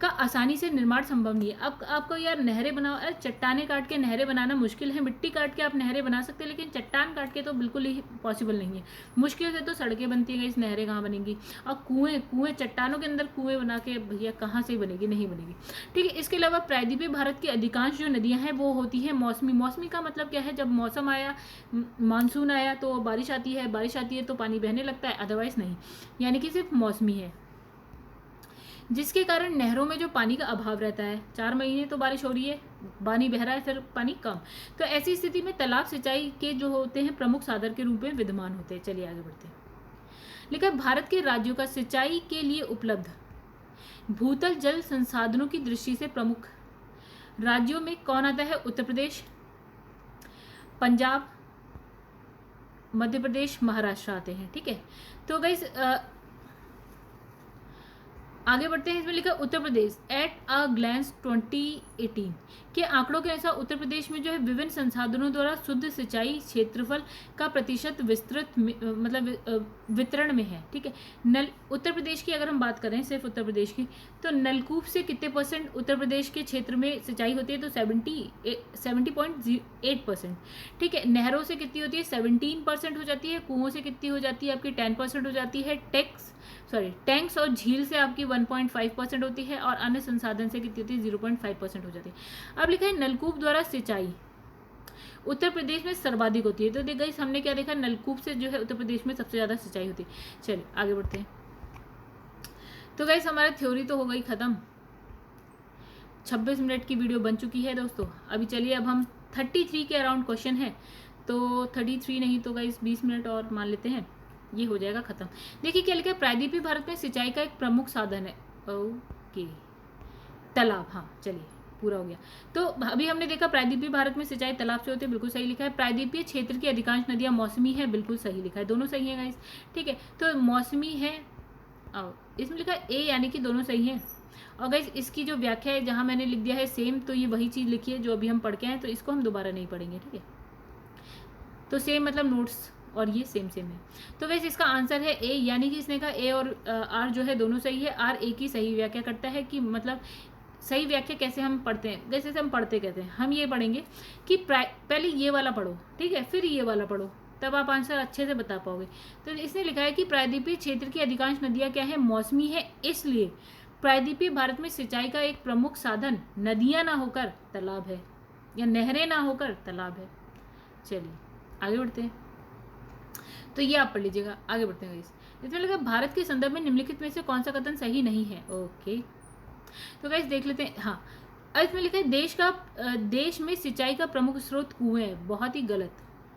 का आसानी से निर्माण संभव नहीं है। अब आपको यार नहरें बनाओ, अरे चट्टाने काट के नहरें बनाना मुश्किल है, मिट्टी काट के आप नहरें बना सकते हैं, लेकिन चट्टान काट के तो बिल्कुल ही पॉसिबल नहीं है। मुश्किल से तो सड़कें बनती हैं, इस नहरें कहाँ बनेंगी। और कुएँ चट्टानों के अंदर कुएँ बना के भैया कहाँ से बनेगी, नहीं बनेगी। ठीक है, इसके अलावा प्रायद्वीपीय भारत की अधिकांश जो नदियाँ हैं वो होती है मौसमी। मौसमी का मतलब क्या है, जब मौसम आया, मानसून आया तो बारिश आती है, बारिश आती है तो पानी बहने लगता है, अदरवाइज नहीं, यानी कि सिर्फ मौसमी है, जिसके कारण नहरों में जो पानी का अभाव रहता है। 4 महीने तो बारिश हो रही है, पानी बह रहा है, फिर पानी कम, तो ऐसी स्थिति में तालाब सिंचाई के जो होते हैं प्रमुख साधन के रूप में विद्यमान होते हैं। चलिए आगे बढ़ते हैं। लिखा है भारत के राज्यों का सिंचाई के लिए उपलब्ध भूतल जल संसाधनों की दृष्टि से प्रमुख राज्यों में कौन आता है, उत्तर प्रदेश, पंजाब, मध्य प्रदेश, महाराष्ट्र आते हैं। ठीक है, तो गाइस आगे बढ़ते हैं। इसमें लिखा Uttar Pradesh at a glans 2018 के आंकड़ों के अनुसार उत्तर प्रदेश में जो है विभिन्न संसाधनों द्वारा शुद्ध सिंचाई क्षेत्रफल का प्रतिशत विस्तृत मतलब वितरण में है। ठीक है, उत्तर प्रदेश की अगर हम बात करें, सिर्फ उत्तर प्रदेश की, तो नलकूप से कितने % उत्तर प्रदेश के क्षेत्र में सिंचाई होती है, तो 70.8%। ठीक है, नहरों से कितनी होती है, 17% हो जाती है, कुओं से कितनी हो जाती है आपकी 10% हो जाती है, टैंक्स और झील से आपकी 1.5% होती है, और अन्य संसाधन से कितनी होती है, 0.5% हो जाती है। अब लिखा है नलकूप द्वारा सिंचाई उत्तर प्रदेश में सर्वाधिक होती है। तो देख गाइस हमने क्या देखा, नलकूप से जो है उत्तर प्रदेश में सबसे ज़्यादा सिंचाई होती है। चलिए आगे बढ़ते हैं। तो गाइस हमारा थ्योरी तो हो गई ख़त्म, 26 मिनट की वीडियो बन चुकी है दोस्तों। अभी चलिए अब हम 33 के अराउंड क्वेश्चन है, तो 33 नहीं तो गाइस 20 मिनट और मान लेते हैं, ये हो जाएगा खत्म। देखिए क्या लिखा है, प्रायद्वीपीय भारत में सिंचाई का एक प्रमुख साधन है, ओके, तालाब। हाँ चलिए पूरा हो गया। तो अभी हमने देखा प्रायद्वीपीय भारत में सिंचाई तालाब से होती है, बिल्कुल सही लिखा है। प्रायद्वीपीय क्षेत्र की अधिकांश नदियां मौसमी है, बिल्कुल सही लिखा है, दोनों सही है गाइस। ठीक है, तो मौसमी है, इसमें लिखा है ए, यानी कि दोनों सही है। और गाइस इसकी जो व्याख्या है जहाँ मैंने लिख दिया है सेम, तो ये वही चीज़ लिखी है जो अभी हम पढ़ के आए, तो इसको हम दोबारा नहीं पढ़ेंगे। ठीक है, तो सेम मतलब नोट्स और ये सेम है। तो वैसे इसका आंसर है ए, यानी कि इसने कहा ए और आर जो है दोनों सही है। आर ए की सही व्याख्या करता है, कि मतलब सही व्याख्या कैसे हम पढ़ते हैं, जैसे हम पढ़ते कहते हैं, हम ये पढ़ेंगे कि पहले ये वाला पढ़ो, ठीक है, फिर ये वाला पढ़ो, तब आप आंसर अच्छे से बता पाओगे। तो इसने लिखा है कि प्रायद्वीपीय क्षेत्र की अधिकांश नदियाँ क्या है, मौसमी है, इसलिए प्रायद्वीपीय भारत में सिंचाई का एक प्रमुख साधन नदियाँ ना होकर तालाब है, या नहरें ना होकर तालाब है। चलिए आगे बढ़ते हैं, तो ये आप पढ़ लीजिएगा। आगे बढ़ते हैं। इसमें लगा भारत के संदर्भ में निम्नलिखित में से कौन सा कथन सही नहीं है। ओके, तो गाइस देख लेते हैं। हाँ, इसमें लिखा है देश में सिंचाई का प्रमुख स्रोत कुएं है, बहुत ही गलत,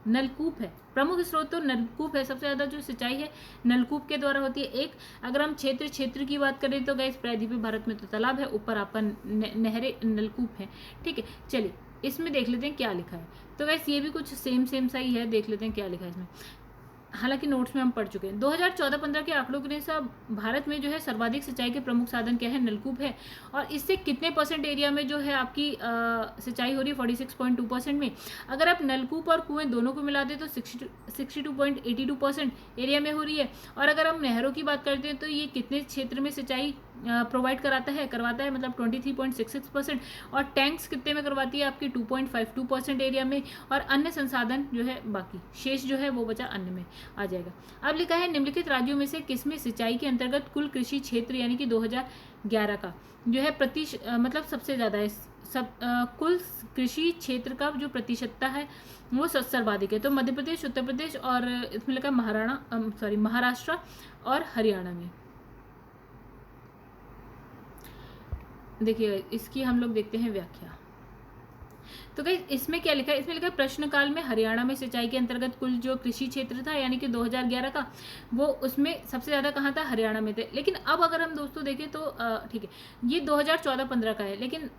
नलकूप है। प्रमुख स्रोत तो नलकूप है, सबसे ज़्यादा जो सिंचाई है नलकूप के द्वारा होती है। एक अगर हम क्षेत्र की बात करें तो गाइस प्रायद्वीपीय भारत में तो तालाब है, ऊपर आपका नहरें नलकूप है। ठीक है, चलिए इसमें देख लेते हैं क्या लिखा है। तो गाइस ये भी कुछ सेम सा ही है, देख लेते हैं क्या लिखा है इसमें। हालांकि नोट्स में हम पढ़ चुके हैं। 2014-15 के आंकड़ों के अनुसार भारत में जो है सर्वाधिक सिंचाई के प्रमुख साधन क्या है, नलकूप है। और इससे कितने % एरिया में जो है आपकी सिंचाई हो रही है, 46.2% में। अगर आप नलकूप और कुएं दोनों को मिला दें तो 62.82% एरिया में हो रही है। और अगर हम नहरों की बात करते हैं तो ये कितने क्षेत्र में सिंचाई प्रोवाइड करवाता है मतलब 23.66%। और टैंक्स कितने में करवाती है आपकी 2.52% एरिया में। और अन्य संसाधन जो है बाकी शेष जो है वो बचा अन्य में आ जाएगा। अब लिखा है निम्नलिखित राज्यों में से किसमें सिंचाई के अंतर्गत कुल कृषि क्षेत्र यानी कि 2011 का जो है मतलब सबसे ज़्यादा है, कुल कृषि क्षेत्र का जो प्रतिशतता है वो सर्वाधिक है। तो मध्य प्रदेश, उत्तर प्रदेश और इसमें लिखा महाराष्ट्र और हरियाणा में। देखिए इसकी हम लोग देखते हैं व्याख्या। तो गाइस इसमें क्या लिखा है, इसमें लिखा है प्रश्नकाल में हरियाणा में सिंचाई के अंतर्गत कुल जो कृषि क्षेत्र था यानी कि 2011 का, वो उसमें सबसे ज़्यादा कहाँ था, हरियाणा में थे। लेकिन अब अगर हम दोस्तों देखें तो ठीक है, ये 2014-15 का है, लेकिन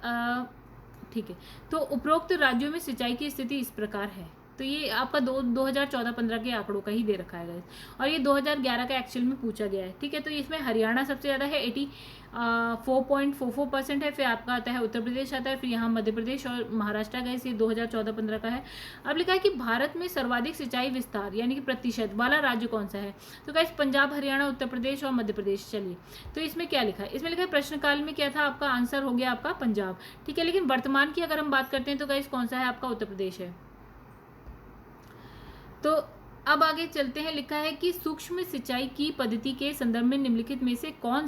ठीक है, तो उपरोक्त राज्यों में सिंचाई की स्थिति इस प्रकार है। तो ये आपका 2014-15 के आंकड़ों का ही दे रखा है गाइस, और ये 2011 का एक्चुअल में पूछा गया है, ठीक है। तो इसमें हरियाणा सबसे ज़्यादा है, 84.44% है। फिर आपका आता है उत्तर प्रदेश आता है, फिर यहाँ मध्य प्रदेश और महाराष्ट्र गाइस, ये 2014-15 का है। अब लिखा है कि भारत में सर्वाधिक सिंचाई विस्तार यानी कि प्रतिशत वाला राज्य कौन सा है, तो गाइस पंजाब, हरियाणा, उत्तर प्रदेश और मध्य प्रदेश। चलिए, तो इसमें क्या लिखा है, इसमें लिखा है प्रश्नकाल में क्या था, आपका आंसर हो गया आपका पंजाब, ठीक है। लेकिन वर्तमान की अगर हम बात करते हैं तो गाइस कौन सा है, आपका उत्तर प्रदेश है। तो अब आगे चलते हैं, लिखा है कि सूक्ष्म सिंचाई की पद्धति के संदर्भ में निम्नलिखित में से कौन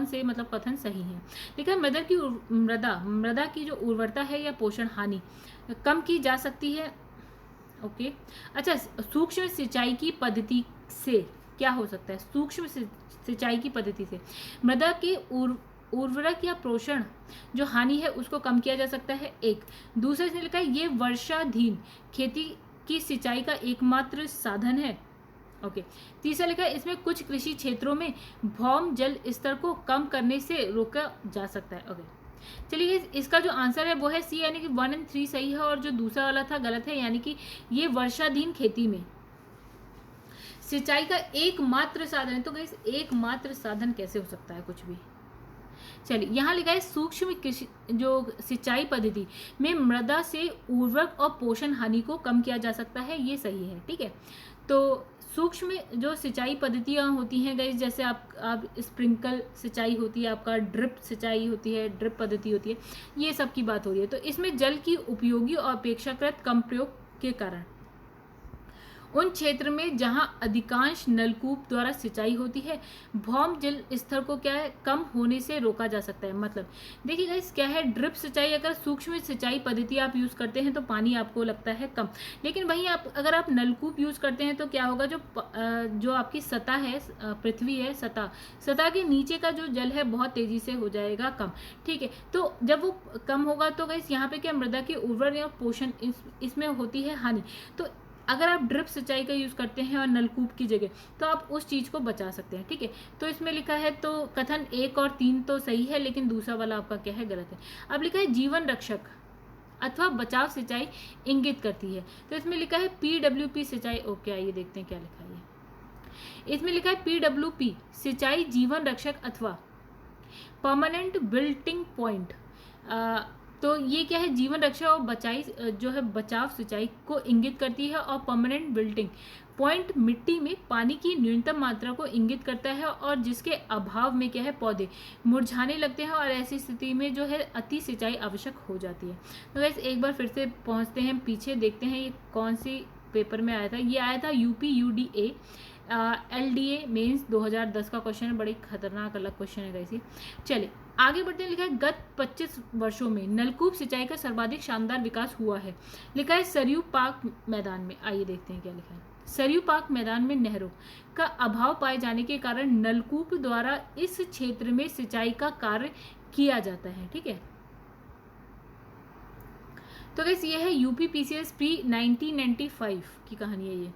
से मतलब कथन सही है। लिखा है मृदा की जो उर्वरता है या पोषण हानि कम की जा सकती है। ओके, अच्छा, सूक्ष्म सिंचाई की पद्धति से क्या हो सकता है, सूक्ष्म सिंचाई की पद्धति से मृदा के उर्वरक या पोषण जो हानि है उसको कम किया जा सकता है, एक। दूसरे से लिखा है ये वर्षाधीन खेती की सिंचाई का एकमात्र साधन है। ओके, तीसरा लिखा है इसमें कुछ कृषि क्षेत्रों में भौम जल स्तर को कम करने से रोका जा सकता है। ओके, चलिए, इसका जो आंसर है वो है सी, यानी कि 1 और 3 सही है, और जो दूसरा वाला था गलत है, यानी कि ये वर्षाधीन खेती में सिंचाई का एकमात्र साधन है। तो गाइस एकमात्र साधन कैसे हो सकता है कुछ भी। चलिए, यहाँ लिखा है सूक्ष्म कृषि जो सिंचाई पद्धति में मृदा से उर्वरक और पोषण हानि को कम किया जा सकता है, ये सही है, ठीक है। तो सूक्ष्म जो सिंचाई पद्धतियाँ होती हैं गाइस, जैसे आप स्प्रिंकल सिंचाई होती है, आपका ड्रिप सिंचाई होती है, ड्रिप पद्धति होती है, ये सब की बात हो रही है। तो इसमें जल की उपयोगी और अपेक्षाकृत कम प्रयोग के कारण उन क्षेत्र में जहां अधिकांश नलकूप द्वारा सिंचाई होती है भौम जल स्तर को क्या है कम होने से रोका जा सकता है। मतलब देखिए गाइस क्या है, ड्रिप सिंचाई अगर सूक्ष्म सिंचाई पद्धति आप यूज़ करते हैं तो पानी आपको लगता है कम, लेकिन वहीं अगर आप नलकूप यूज़ करते हैं तो क्या होगा, जो आपकी सतह है, पृथ्वी है, सतह के नीचे का जो जल है बहुत तेज़ी से हो जाएगा कम, ठीक है। तो जब वो कम होगा तो गाइस यहाँ पे क्या मृदा की उर्वर या पोषण इसमें होती है हानि। तो अगर आप ड्रिप सिंचाई का यूज़ करते हैं और नलकूप की जगह तो आप उस चीज़ को बचा सकते हैं, ठीक है। तो इसमें लिखा है तो कथन 1 और 3 तो सही है, लेकिन दूसरा वाला आपका क्या है, गलत है। अब लिखा है जीवन रक्षक अथवा बचाव सिंचाई इंगित करती है, तो इसमें लिखा है PWP सिंचाई। ओके, आइए देखते हैं क्या लिखा है। इसमें लिखा है PWP सिंचाई जीवन रक्षक अथवा परमानेंट बिल्टिंग पॉइंट। तो ये क्या है, जीवन रक्षा और बचाव सिंचाई को इंगित करती है, और परमानेंट बिल्टिंग पॉइंट मिट्टी में पानी की न्यूनतम मात्रा को इंगित करता है, और जिसके अभाव में क्या है पौधे मुरझाने लगते हैं, और ऐसी स्थिति में जो है अति सिंचाई आवश्यक हो जाती है। तो वैसे एक बार फिर से पहुंचते हैं पीछे, देखते हैं ये कौन सी पेपर में आया था। ये आया था UPUDA LDA मेंस 2010 का क्वेश्चन है, बड़ी खतरनाक अलग क्वेश्चन है गाइस। चलिए आगे बढ़ते हैं। लिखा है गत 25 वर्षों में नलकूप सिंचाई का सर्वाधिक शानदार विकास हुआ है। लिखा है सरयू पार्क मैदान में। आइए देखते हैं क्या लिखा है। सरयू पार्क मैदान में नहरों का अभाव पाए जाने के कारण नलकूप द्वारा इस क्षेत्र में सिंचाई का कार्य किया जाता है, ठीक है। तो गाइस ये है UPPCS प्री 1995 की कहानी है ये।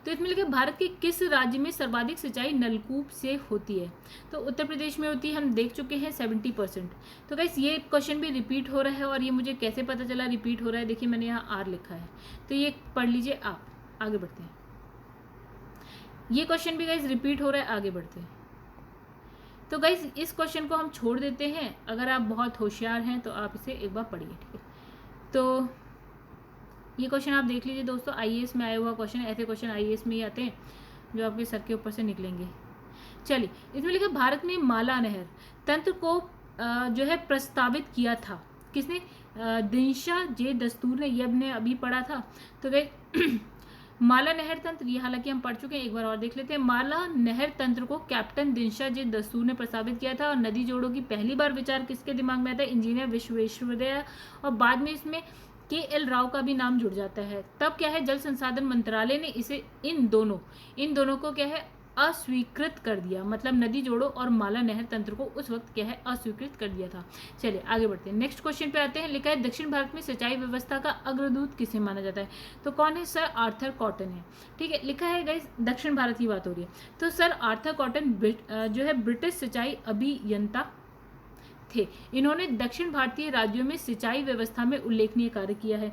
तो इसमें लिखा भारत के किस राज्य में सर्वाधिक सिंचाई नलकूप से होती है, तो उत्तर प्रदेश में होती है, हम देख चुके हैं 70%। तो गाइस ये क्वेश्चन भी रिपीट हो रहा है, और ये मुझे कैसे पता चला रिपीट हो रहा है, देखिए मैंने यहाँ R लिखा है, तो ये पढ़ लीजिए आप। आगे बढ़ते हैं, ये क्वेश्चन भी गाइस रिपीट हो रहा है, आगे बढ़ते हैं। तो गाइस इस क्वेश्चन को हम छोड़ देते हैं, अगर आप बहुत होशियार हैं तो आप इसे एक बार पढ़िए, ठीक है। तो ये क्वेश्चन आप देख लीजिए दोस्तों, IAS में आया हुआ क्वेश्चन, ऐसे क्वेश्चन IAS में ही आते हैं जो आपके सर के ऊपर से निकलेंगे। चलिए इसमें लिखा भारत में माला नहर तंत्र को जो है प्रस्तावित किया था किसने, दिनशा जे दस्तूर ने, ये हमने अभी पढ़ा था। तो गए माला नहर तंत्र, ये हालांकि हम पढ़ चुके हैं, एक बार और देख लेते हैं। माला नहर तंत्र को कैप्टन दिनशा जे दस्तूर ने प्रस्तावित किया था, और नदी जोड़ों की पहली बार विचार किसके दिमाग में आता है, इंजीनियर विश्वेश्वरैया, और बाद में इसमें KL राव का भी नाम जुड़ जाता है। तब क्या है, जल संसाधन मंत्रालय ने इसे इन दोनों को क्या है अस्वीकृत कर दिया, मतलब नदी जोड़ो और माला नहर तंत्र को उस वक्त क्या है अस्वीकृत कर दिया था। चलिए आगे बढ़ते हैं, नेक्स्ट क्वेश्चन पे आते हैं। लिखा है दक्षिण भारत में सिंचाई व्यवस्था का अग्रदूत किसे माना जाता है, तो कौन है, सर आर्थर कॉटन है, ठीक है। लिखा है गाइस दक्षिण भारत की बात हो रही है, तो सर आर्थर कॉटन जो है ब्रिटिश सिंचाई अभियंता थे, इन्होंने दक्षिण भारतीय राज्यों में सिंचाई व्यवस्था में उल्लेखनीय कार्य किया है।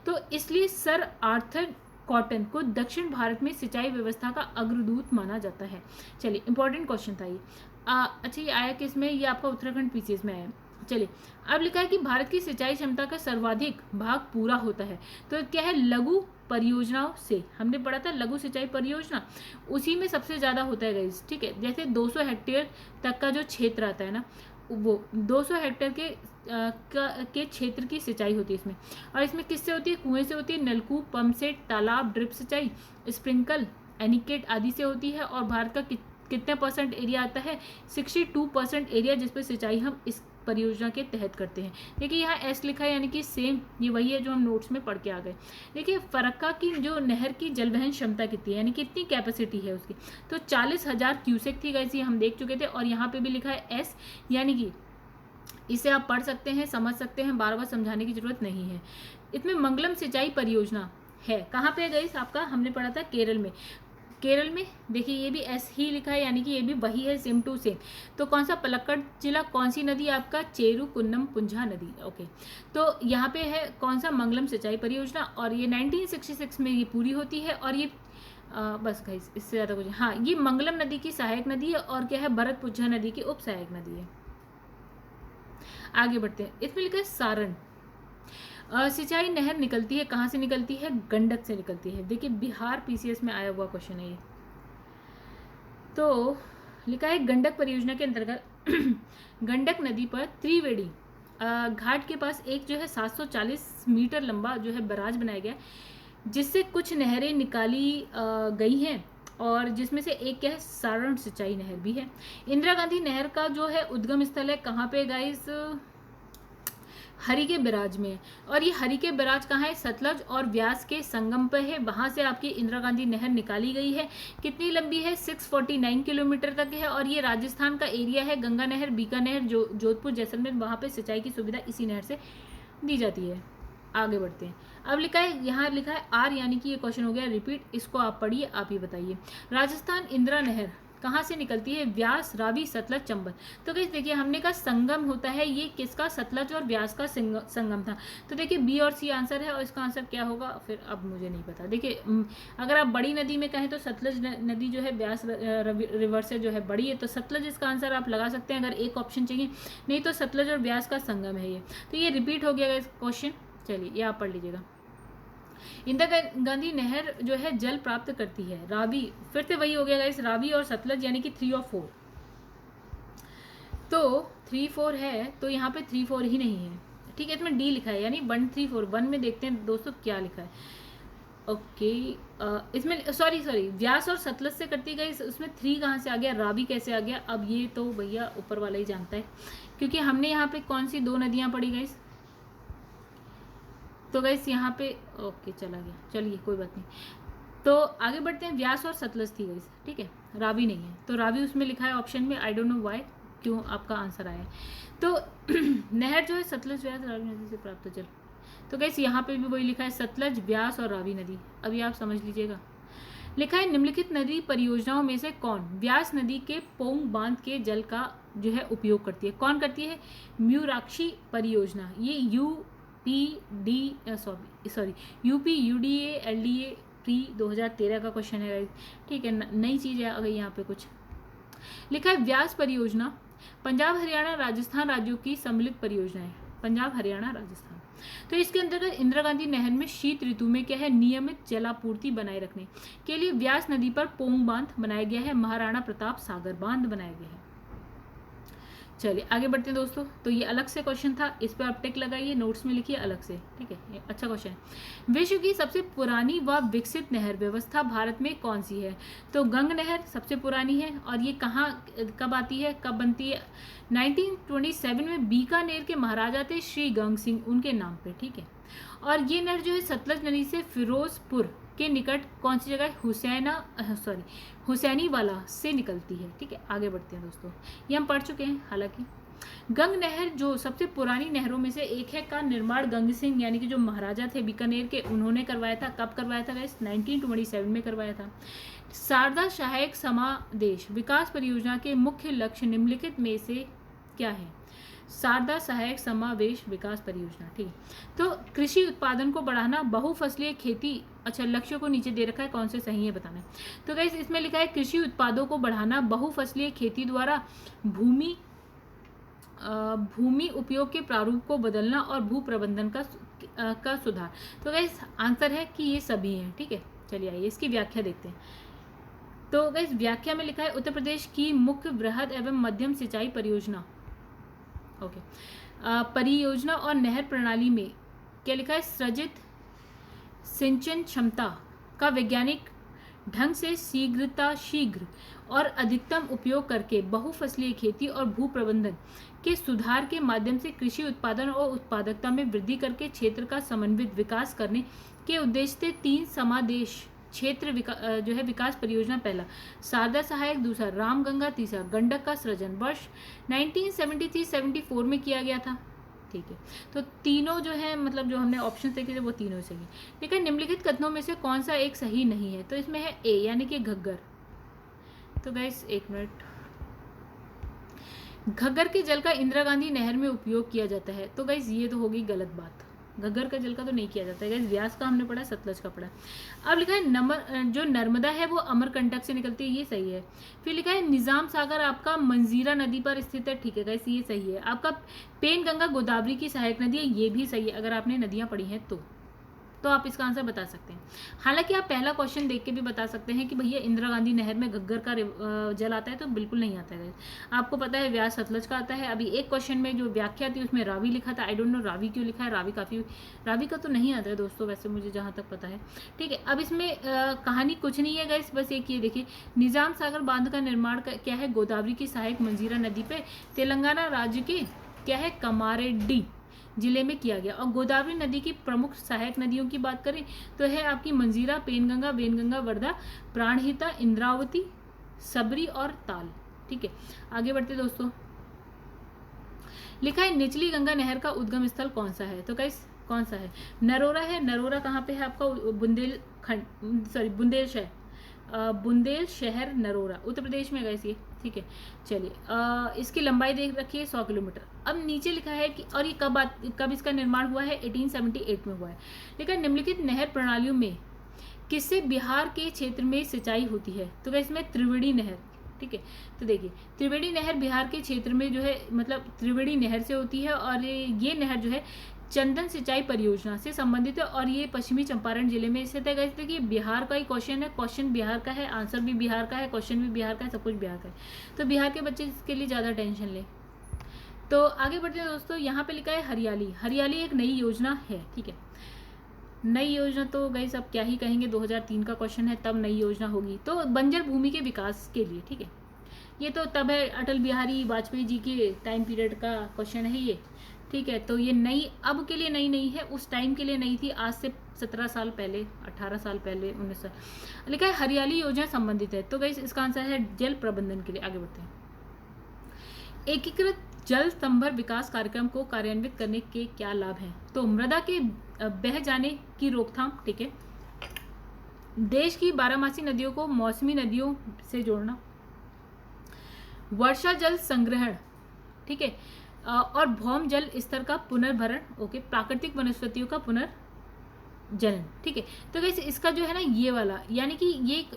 तो इसलिए सर आर्थर कॉटन को दक्षिण भारत में सिंचाई व्यवस्था का अग्रदूत माना जाता है। चलिए, इंपॉर्टेंट क्वेश्चन था ये। अच्छा, ये आया किस में? ये आपका उत्तराखंड पीसीएस में आया। चलिए, अब लिखा है कि भारत की सिंचाई क्षमता का सर्वाधिक भाग पूरा होता है, तो क्या है? लघु परियोजनाओं से। हमने पढ़ा था लघु सिंचाई परियोजना, उसी में सबसे ज़्यादा होता है गाइस, ठीक है। जैसे 200 हेक्टेयर तक का जो क्षेत्र आता है ना, वो 200 हेक्टेयर के क्षेत्र की सिंचाई होती है इसमें। और इसमें किससे होती है? कुएं से होती है, नलकूप, पंप सेट, तालाब, ड्रिप सिंचाई, स्प्रिंकल, एनिकेट आदि से होती है। और भारत का कितने परसेंट एरिया आता है? 62% एरिया जिस पर सिंचाई हम इस परियोजना के तहत करते हैं। देखिए यहाँ एस लिखा है, यानी कि सेम ये वही है जो हम नोट्स में पढ़ के आ गए। देखिए फरक्का की जो नहर की जलवहन क्षमता कितनी है, यानी कितनी कैपेसिटी है उसकी, तो 40,000 क्यूसेक थी गाइस, ये हम देख चुके थे। और यहाँ पे भी लिखा है एस, यानी कि इसे आप पढ़ सकते हैं, समझ सकते हैं, बार बार समझाने की जरूरत नहीं है। इसमें मंगलम सिंचाई परियोजना है, कहाँ पे है गाइस? आपका हमने पढ़ा था केरल में। केरल में देखिए ये भी एस ही लिखा है, यानी कि ये भी वही है, सेम टू सेम। तो कौन सा? पलक्कड़ जिला। कौन सी नदी? आपका चेरू कुन्नम पुंझा नदी। ओके, तो यहाँ पे है कौन सा? मंगलम सिंचाई परियोजना। और ये 1966 में ये पूरी होती है। और ये बस गाइस, इससे ज़्यादा कुछ। हाँ, ये मंगलम नदी की सहायक नदी है, और क्या है? भरत पुंझा नदी की उप सहायक नदी है। आगे बढ़ते हैं। इसमें लिखा है सारण सिंचाई नहर निकलती है, कहाँ से निकलती है? गंडक से निकलती है। देखिए बिहार पीसीएस में आया हुआ क्वेश्चन है ये। तो लिखा है गंडक परियोजना के अंतर्गत गंडक नदी पर त्रिवेणी घाट के पास एक जो है 740 मीटर लंबा जो है बैराज बनाया गया, जिससे कुछ नहरें निकाली गई हैं, और जिसमें से एक क्या है? सारण सिंचाई नहर भी है। इंदिरा गांधी नहर का जो है उद्गम स्थल है कहाँ पे गाइस? हरिके बैराज में। और ये हरिके बैराज कहाँ है? सतलज और व्यास के संगम पर है, वहाँ से आपकी इंदिरा गांधी नहर निकाली गई है। कितनी लंबी है? 649 किलोमीटर तक है। और ये राजस्थान का एरिया है। गंगा नहर, बीकानेर, जोधपुर, जैसलमेर, वहाँ पे सिंचाई की सुविधा इसी नहर से दी जाती है। आगे बढ़ते हैं। अब लिखा है, यहाँ लिखा है आर, यानी कि ये क्वेश्चन हो गया रिपीट, इसको आप पढ़िए, आप ही बताइए। राजस्थान इंदिरा नहर कहाँ से निकलती है? व्यास, रावी, सतलज, चंबल। तो गाइस देखिए हमने कहा संगम होता है, ये किसका? सतलज और व्यास का संगम था। तो देखिए बी और सी आंसर है, और इसका आंसर क्या होगा फिर अब मुझे नहीं पता। देखिए अगर आप बड़ी नदी में कहें तो सतलज नदी जो है व्यास रिवर से जो है बड़ी है, तो सतलज इसका आंसर आप लगा सकते हैं अगर एक ऑप्शन चाहिए, नहीं तो सतलज और व्यास का संगम है ये। तो ये रिपीट हो गया क्वेश्चन। चलिए ये आप पढ़ लीजिएगा। इंदिरा गांधी नहर जो है जल प्राप्त करती है रावी, फिर से वही हो गया इस रावी और सतलज, यानी कि 3 और 4। तो 3, 4 है, तो यहाँ पे 3, 4 ही नहीं है, ठीक है। इसमें डी लिखा है, यानी 1, 3, 4। 1 में देखते हैं दोस्तों क्या लिखा है। ओके, इसमें सॉरी व्यास और सतलज से करती गई, उसमें 3 कहाँ से आ गया? रावी कैसे आ गया? अब ये तो भैया ऊपर वाला ही जानता है, क्योंकि हमने यहाँ पे कौन सी 2 नदियाँ पड़ी गई, तो गाइस यहाँ पे ओके चला गया, चलिए कोई बात नहीं। तो आगे बढ़ते हैं। व्यास और सतलज थी गाइस, ठीक है, रावी नहीं है। तो रावी उसमें लिखा है ऑप्शन में, आई डोंट नो व्हाई, क्यों आपका आंसर आया है। तो नहर जो है सतलज, व्यास, रावी नदी से प्राप्त जल। तो गाइस यहाँ पे भी वही लिखा है, सतलज, व्यास और रावी नदी। अभी आप समझ लीजिएगा। लिखा है निम्नलिखित नदी परियोजनाओं में से कौन व्यास नदी के पोंग बांध के जल का जो है उपयोग करती है? कौन करती है? म्यूराक्षी परियोजना। ये यूपी UDA LDA प्री 2013 का क्वेश्चन है, ठीक है, नई चीज़ है अगर यहाँ पे कुछ लिखा है। व्यास परियोजना पंजाब, हरियाणा, राजस्थान राज्यों की सम्मिलित परियोजना है। पंजाब, हरियाणा, राजस्थान। तो इसके अंतर्गत इंदिरा गांधी नहर में शीत ऋतु में क्या है? नियमित जलापूर्ति बनाए रखने के लिए व्यास नदी पर पोंग बांध बनाया गया है, महाराणा प्रताप सागर बांध बनाया गया है। चलिए आगे बढ़ते हैं दोस्तों। तो ये अलग से क्वेश्चन था, इस पर आप टिक लगाइए, नोट्स में लिखिए अलग से, ठीक है, ये अच्छा क्वेश्चन है। विश्व की सबसे पुरानी व विकसित नहर व्यवस्था भारत में कौन सी है? तो गंग नहर सबसे पुरानी है, और ये कहाँ कब आती है, कब बनती है? 1927 में बीकानेर के महाराजा थे श्री गंग सिंह, उनके नाम पे, ठीक है। और ये नहर जो है सतलज नदी से फिरोजपुर के निकट कौन सी जगह? हुसैनीवाला से निकलती है, ठीक है। आगे बढ़ते हैं दोस्तों, ये हम पढ़ चुके हैं हालांकि। गंग नहर जो सबसे पुरानी नहरों में से एक है, का निर्माण गंग सिंह यानी कि जो महाराजा थे बीकानेर के, उन्होंने करवाया था। कब करवाया था गाइस? 1927 में करवाया था। शारदा सहायक समादेश विकास परियोजना के मुख्य लक्ष्य निम्नलिखित में से क्या है? शारदा सहायक समावेश विकास परियोजना, ठीक है। तो कृषि उत्पादन को बढ़ाना, बहुफसलीय खेती, अच्छा लक्ष्यों को नीचे दे रखा है, कौन से सही है बताना है। तो गाइस इसमें लिखा है कृषि उत्पादों को बढ़ाना, बहुफसलीय खेती द्वारा भूमि उपयोग के प्रारूप को बदलना और भू प्रबंधन का सुधार। तो गाइस आंसर है कि ये सभी हैं, ठीक है। चलिए आइए इसकी व्याख्या देखते हैं। तो गाइस व्याख्या में लिखा है उत्तर प्रदेश की मुख्य वृहद एवं मध्यम सिंचाई परियोजना, ओके, परियोजना और नहर प्रणाली में क्या लिखा है, सृजित सिंचन क्षमता का वैज्ञानिक ढंग से शीघ्र और अधिकतम उपयोग करके बहुफसलीय खेती और भू प्रबंधन के सुधार के माध्यम से कृषि उत्पादन और उत्पादकता में वृद्धि करके क्षेत्र का समन्वित विकास करने के उद्देश्य से 3 समादेश क्षेत्र विकास परियोजना, पहला शारदा सहायक, दूसरा रामगंगा, तीसरा गंडक का सृजन वर्ष 1973-74 में किया गया था, ठीक है। तो तीनों जो है मतलब जो हमने ऑप्शन देखे थे वो तीनों सही है। लेकिन निम्नलिखित कथनों में से कौन सा एक सही नहीं है, तो इसमें है ए यानी कि घग्गर। तो गाइस एक मिनट, घग्गर के जल का इंदिरा गांधी नहर में उपयोग किया जाता है, तो गाइस ये तो होगी गलत बात, घग्गर का जल का तो नहीं किया जाता है। गाइस व्यास का हमने पढ़ा, सतलज का पढ़ा। अब लिखा है जो नर्मदा है वो अमरकंटक से निकलती है, ये सही है। फिर लिखा है निजाम सागर आपका मंजीरा नदी पर स्थित है, ठीक है गाइस ये सही है। आपका पेन गंगा गोदावरी की सहायक नदी है, ये भी सही है। अगर आपने नदियां पढ़ी हैं तो आप इसका आंसर बता सकते हैं। हालांकि आप पहला क्वेश्चन देख के भी बता सकते हैं कि भैया इंदिरा गांधी नहर में घग्गर का जल आता है, तो बिल्कुल नहीं आता है। आपको पता है व्यास सतलज का आता है। अभी एक क्वेश्चन में जो व्याख्या थी उसमें रावी लिखा था, आई डोंट नो रावी क्यों लिखा है, रावी का तो नहीं आता है दोस्तों वैसे मुझे जहाँ तक पता है, ठीक है। अब इसमें कहानी कुछ नहीं है गाइस, बस एक ये देखिए, निजाम सागर बांध का निर्माण क्या है, गोदावरी की सहायक मंजीरा नदी पे तेलंगाना राज्य के क्या है कमारेड्डी जिले में किया गया। और गोदावरी नदी की प्रमुख सहायक नदियों की बात करें तो है आपकी मंजीरा, पेनगंगा, वेनगंगा, वर्धा, प्राणहिता, इंद्रावती, सबरी और ताल, ठीक है। आगे बढ़ते दोस्तों, लिखा है निचली गंगा नहर का उद्गम स्थल कौन सा है, तो गाइस कौन सा है, नरोरा है। नरोरा कहाँ पे है आपका, बुंदेल शहर नरोरा उत्तर प्रदेश में गाइस ये, ठीक है। चलिए इसकी लंबाई देख रखिए 100 किलोमीटर। अब नीचे लिखा है कि और ये कब इसका निर्माण हुआ है, 1878 में हुआ है। लेकिन निम्नलिखित नहर प्रणालियों में किससे बिहार के क्षेत्र में सिंचाई होती है, तो गाइस इसमें त्रिवेणी नहर, ठीक है। तो देखिए त्रिवेणी नहर बिहार के क्षेत्र में जो है मतलब त्रिवेणी नहर से होती है और ये नहर जो है चंदन सिंचाई परियोजना से संबंधित है और ये पश्चिमी चंपारण जिले में स्थित है। गाइस देखिए बिहार का ही क्वेश्चन है, क्वेश्चन बिहार का है, आंसर भी बिहार का है, क्वेश्चन भी बिहार का है, सब कुछ बिहार का है। तो बिहार के बच्चे इसके लिए ज़्यादा टेंशन लें। तो आगे बढ़ते हैं दोस्तों, यहाँ पे लिखा है हरियाली। हरियाली एक नई योजना है, ठीक है। नई योजना तो गाइस अब क्या ही कहेंगे, 2003 का क्वेश्चन है, तब नई योजना होगी। तो बंजर भूमि के विकास के लिए, ठीक है। ये तो तब है अटल बिहारी वाजपेयी जी के टाइम पीरियड का क्वेश्चन है ये, ठीक है। तो ये नई अब के लिए नई नहीं है, उस टाइम के लिए नई थी, आज से 17 साल पहले, 18 साल पहले, 19 साल। लिखा है हरियाली योजना संबंधित है, तो गाइस इसका आंसर है जल प्रबंधन के लिए। आगे बढ़ते हैं, एकीकृत जल स्तंभर विकास कार्यक्रम को कार्यान्वित करने के क्या लाभ हैं, तो मृदा के बह जाने की रोकथाम, ठीक है। देश की 12मासी नदियों को मौसमी नदियों से जोड़ना, वर्षा जल संग्रहण, ठीक है, और भौम जल स्तर का पुनर्भरण, ओके, प्राकृतिक वनस्पतियों का पुनर्जनन, ठीक है। तो वैसे इसका जो है ना ये वाला यानी कि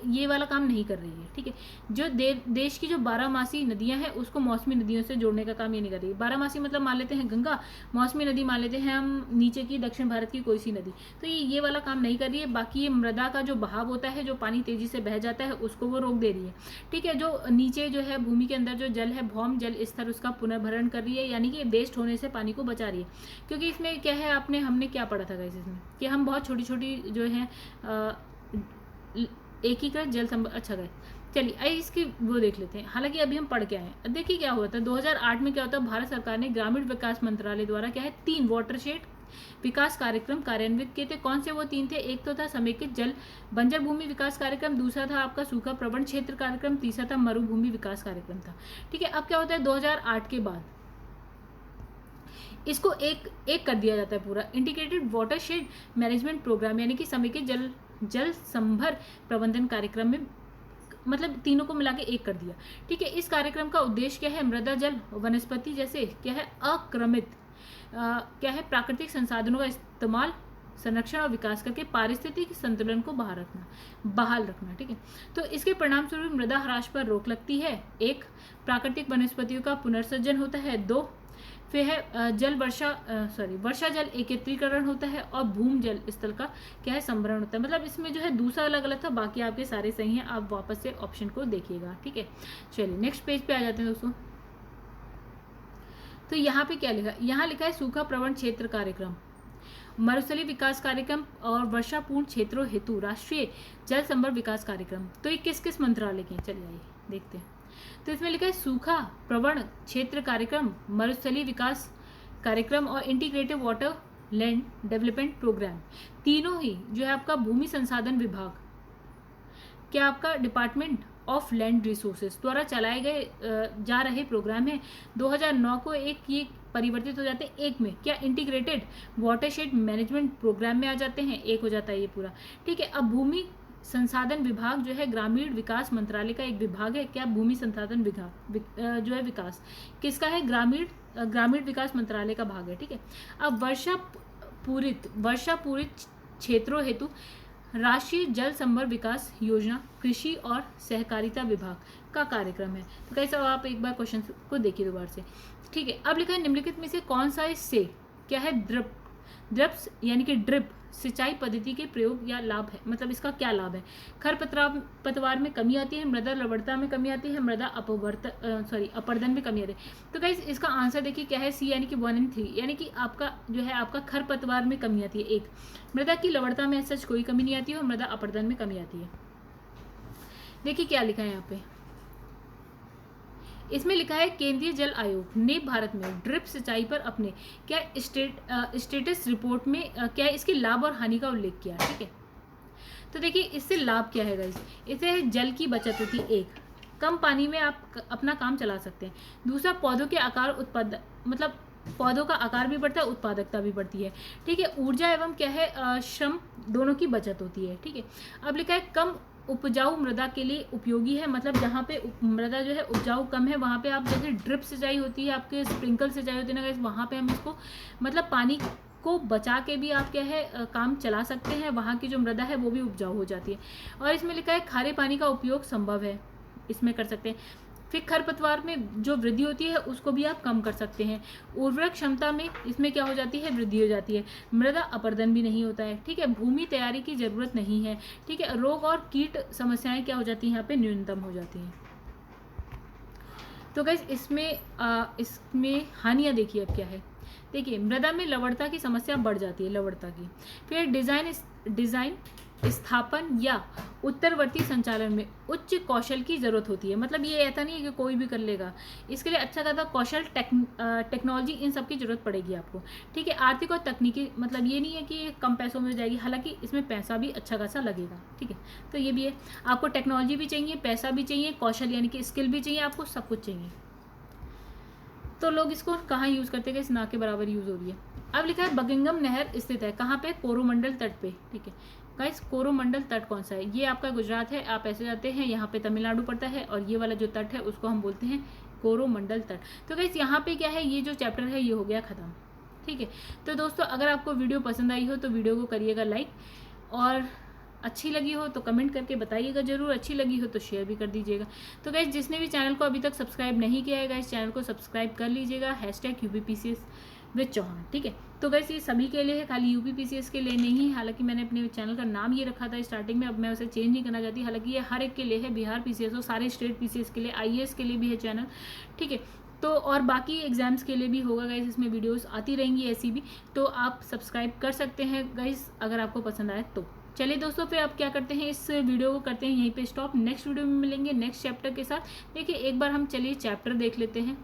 ये वाला काम नहीं कर रही है, ठीक है। जो देश की जो 12मासी नदियां हैं उसको मौसमी नदियों से जोड़ने का काम ये नहीं कर रही है। 12मासी मतलब मान लेते हैं गंगा, मौसमी नदी मान लेते हैं हम नीचे की दक्षिण भारत की कोई सी नदी, तो ये वाला काम नहीं कर रही है। बाकी ये मृदा का जो बहाव होता है, जो पानी तेजी से बह जाता है, उसको वो रोक दे रही है, ठीक है। जो नीचे जो है भूमि के अंदर जो जल है, भौम जल स्तर, उसका पुनर्भरण कर रही है, यानी कि वेस्ट होने से पानी को बचा रही है। क्योंकि इसमें क्या है, हमने क्या पढ़ा था गाइस इसमें, कि हम बहुत छोटी छोटी जो है एकीकृत जल संभव, अच्छा गए। चलिए आइए इसकी वो देख लेते हैं। हालांकि अभी हम पढ़ के आए हैं। देखिए क्या हुआ था 2008 में, क्या होता है, भारत सरकार ने ग्रामीण विकास मंत्रालय द्वारा क्या है 3 वाटरशेड विकास कार्यक्रम कार्यान्वित किए थे। कौन से वो 3 थे, एक तो था समेकित जल बंजर भूमि विकास कार्यक्रम, दूसरा था आपका सूखा प्रवण क्षेत्र कार्यक्रम, तीसरा था मरुभूमि विकास कार्यक्रम था, ठीक है। अब क्या होता है 2008 के बाद इसको एक कर दिया जाता है पूरा, इंटीग्रेटेड वाटरशेड मैनेजमेंट प्रोग्राम, यानी कि समेकित जल संभर प्रबंधन कार्यक्रम में मतलब तीनों को मिला के एक कर दिया। ठीक है, इस कार्यक्रम का उद्देश्य क्या है? मृदा, जल, वनस्पति जैसे क्या है अक्रमित क्या है प्राकृतिक संसाधनों का इस्तेमाल, संरक्षण और विकास करके पारिस्थितिक संतुलन को बहाल रखना। ठीक है, तो इसके परिणाम स्वरूप मृदा ह्रास पर रोक लगती है। 1, प्राकृतिक वनस्पतियों का पुनर्सृजन होता है। 2, फिर है वर्षा जल एकत्रीकरण होता है। और भूमि जल स्थल का क्या है संभरण होता है। मतलब इसमें जो है दूसरा अलग अलग था, बाकी आपके सारे सही हैं। आप वापस से ऑप्शन को देखिएगा। ठीक है, चलिए नेक्स्ट पेज पे आ जाते हैं दोस्तों। तो यहाँ पे क्या लिखा? यहाँ लिखा है सूखा प्रवण क्षेत्र कार्यक्रम, मरुस्थलीय विकास कार्यक्रम और वर्षापूर्ण क्षेत्रों हेतु राष्ट्रीय जल संभर विकास कार्यक्रम। तो ये किस किस मंत्रालय के? चलिए आइए देखते हैं। तो इसमें लिखा है सूखा प्रवण क्षेत्र कार्यक्रम, मरुस्थलीय विकास कार्यक्रम और integrated water land development programme. तीनों ही जो है आपका भूमि संसाधन विभाग, क्या आपका डिपार्टमेंट ऑफ लैंड रिसोर्सेज द्वारा चलाए गए जा रहे प्रोग्राम है। 2009 को ये परिवर्तित हो जाते हैं एक में, क्या इंटीग्रेटेड वाटरशेड मैनेजमेंट प्रोग्राम में आ जाते हैं, एक हो जाता है ये पूरा। ठीक है, अब भूमि संसाधन विभाग जो है ग्रामीण विकास मंत्रालय का एक विभाग है। क्या? भूमि संसाधन विभाग जो है विकास किसका है? ग्रामीण विकास मंत्रालय का भाग है। ठीक है, अब वर्षा पूरित क्षेत्रों हेतु राष्ट्रीय जल संभर विकास योजना कृषि और सहकारिता विभाग का कार्यक्रम है। तो कैसे आप एक बार क्वेश्चन को देखिए दोबारा से। ठीक है, अब लिखा है निम्नलिखित में से कौन सा इससे क्या है ड्रिप्स यानी कि ड्रिप सिंचाई पद्धति के प्रयोग या लाभ है, मतलब इसका क्या लाभ है। खरपतवार में कमी आती है, मृदा लवणता में कमी आती है, मृदा अपरदन में कमी आती है। तो गाइस इसका आंसर देखिए क्या है? सी यानी कि 1 और 3, यानी कि आपका जो है आपका खरपतवार में कमी आती है। 1, मृदा की लवणता में सच कोई कमी नहीं आती है और मृदा अपरदन में कमी आती है। देखिए क्या लिखा है यहाँ पे, इसमें लिखा है केंद्रीय जल आयोग ने भारत में ड्रिप सिंचाई पर अपने क्या स्टेटस रिपोर्ट में क्या इसके लाभ और हानि का उल्लेख किया। ठीक है, तो देखिए इससे लाभ क्या है गाइस? इससे जल की बचत होती है। 1, कम पानी में आप अपना काम चला सकते हैं। दूसरा, पौधों के आकार मतलब पौधों का आकार भी बढ़ता है, उत्पादकता भी बढ़ती है। ठीक है, ऊर्जा एवं क्या है श्रम दोनों की बचत होती है। ठीक है, अब लिखा है कम उपजाऊ मृदा के लिए उपयोगी है, मतलब जहाँ पे मृदा जो है उपजाऊ कम है वहाँ पे आप जैसे ड्रिप सिंचाई होती है, आपके स्प्रिंकल सिंचाई होती है ना गाइस, वहाँ पे हम इसको मतलब पानी को बचा के भी आप क्या है काम चला सकते हैं। वहाँ की जो मृदा है वो भी उपजाऊ हो जाती है। और इसमें लिखा है खारे पानी का उपयोग संभव है, इसमें कर सकते हैं। फिर खरपतवार में जो वृद्धि होती है उसको भी आप कम कर सकते हैं। उर्वरक क्षमता में इसमें क्या हो जाती है? वृद्धि हो जाती है। मृदा अपरदन भी नहीं होता है। ठीक है, भूमि तैयारी की जरूरत नहीं है। ठीक है, रोग और कीट समस्याएं क्या हो जाती हैं? यहाँ पे न्यूनतम हो जाती हैं। तो गाइस इसमें हानियां देखिए अब क्या है। देखिए मृदा में लवणता की समस्या बढ़ जाती है, लवणता की। फिर डिजाइन स्थापन या उत्तरवर्ती संचालन में उच्च कौशल की जरूरत होती है। मतलब ये ऐसा नहीं है कि कोई भी कर लेगा, इसके लिए अच्छा खासा कौशल टेक्नोलॉजी इन सब की जरूरत पड़ेगी आपको। ठीक है, आर्थिक और तकनीकी, मतलब ये नहीं है कि कम पैसों में हो जाएगी, हालांकि इसमें पैसा भी अच्छा खासा लगेगा। ठीक है, तो ये भी है, आपको टेक्नोलॉजी भी चाहिए, पैसा भी चाहिए, कौशल यानी कि स्किल भी चाहिए, आपको सब कुछ चाहिए। तो लोग इसको कहाँ यूज़ करते हैं? ना के बराबर यूज़ हो रही है। अब लिखा है बकिंगम नहर स्थित है कहाँ पे? कोरोमंडल तट पे। ठीक है गाइस, कोरोमंडल तट कौन सा है? ये आपका गुजरात है। आप ऐसे जाते हैं, यहाँ पे तमिलनाडु पड़ता है और ये वाला जो तट है उसको हम बोलते हैं कोरोमंडल तट। तो गाइस यहाँ पे क्या है, ये जो चैप्टर है ये हो गया खत्म। ठीक है, तो दोस्तों अगर आपको वीडियो पसंद आई हो तो वीडियो को करिएगा लाइक, और अच्छी लगी हो तो कमेंट करके बताइएगा जरूर, अच्छी लगी हो तो शेयर भी कर दीजिएगा। तो गाइस जिसने भी चैनल को अभी तक सब्सक्राइब नहीं किया है गाइस, चैनल को सब्सक्राइब कर लीजिएगा, #UPPCS विद चौहान। ठीक है, तो गाइस ये सभी के लिए है, खाली UPPCS के लिए नहीं है। हालांकि मैंने अपने चैनल का नाम ये रखा था स्टार्टिंग में, अब मैं उसे चेंज नहीं करना चाहती। हालांकि ये हर एक के लिए है, बिहार PCS हो, सारे स्टेट PCS के लिए, IAS के लिए भी है चैनल। ठीक है, तो और बाकी एग्जाम्स के लिए भी होगा गाइस, इसमें वीडियोस आती रहेंगी ऐसी भी, तो आप सब्सक्राइब कर सकते हैं गाइस अगर आपको पसंद आए तो। चलिए दोस्तों, फिर आप क्या करते हैं, इस वीडियो को करते हैं यहीं पे स्टॉप। नेक्स्ट वीडियो में मिलेंगे नेक्स्ट चैप्टर के साथ। देखिए एक बार हम चलिए चैप्टर देख लेते हैं।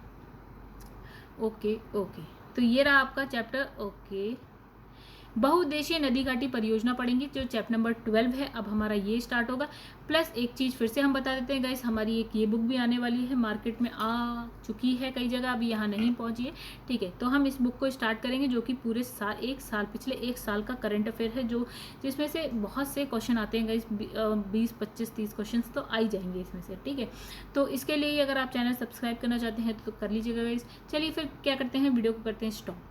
ओके, तो ये रहा आपका चैप्टर। ओके, बहुउद्देशीय नदी घाटी परियोजना पढ़ेंगे, जो चैप्टर नंबर 12 है। अब हमारा ये स्टार्ट होगा। प्लस एक चीज़ फिर से हम बता देते हैं गाइस, हमारी एक ये बुक भी आने वाली है, मार्केट में आ चुकी है कई जगह, अभी यहाँ नहीं पहुँची है, ठीक है। तो हम इस बुक को स्टार्ट करेंगे, जो कि पूरे साल पिछले एक साल का करंट अफेयर है, जो जिसमें से बहुत से क्वेश्चन आते हैं गाइस, 20, 25, 30 क्वेश्चन तो आ ही जाएंगे इसमें से, ठीक है। तो इसके लिए अगर आप चैनल सब्सक्राइब करना चाहते हैं तो कर लीजिएगा गाइस। चलिए फिर क्या करते हैं, वीडियो को करते हैं स्टॉप।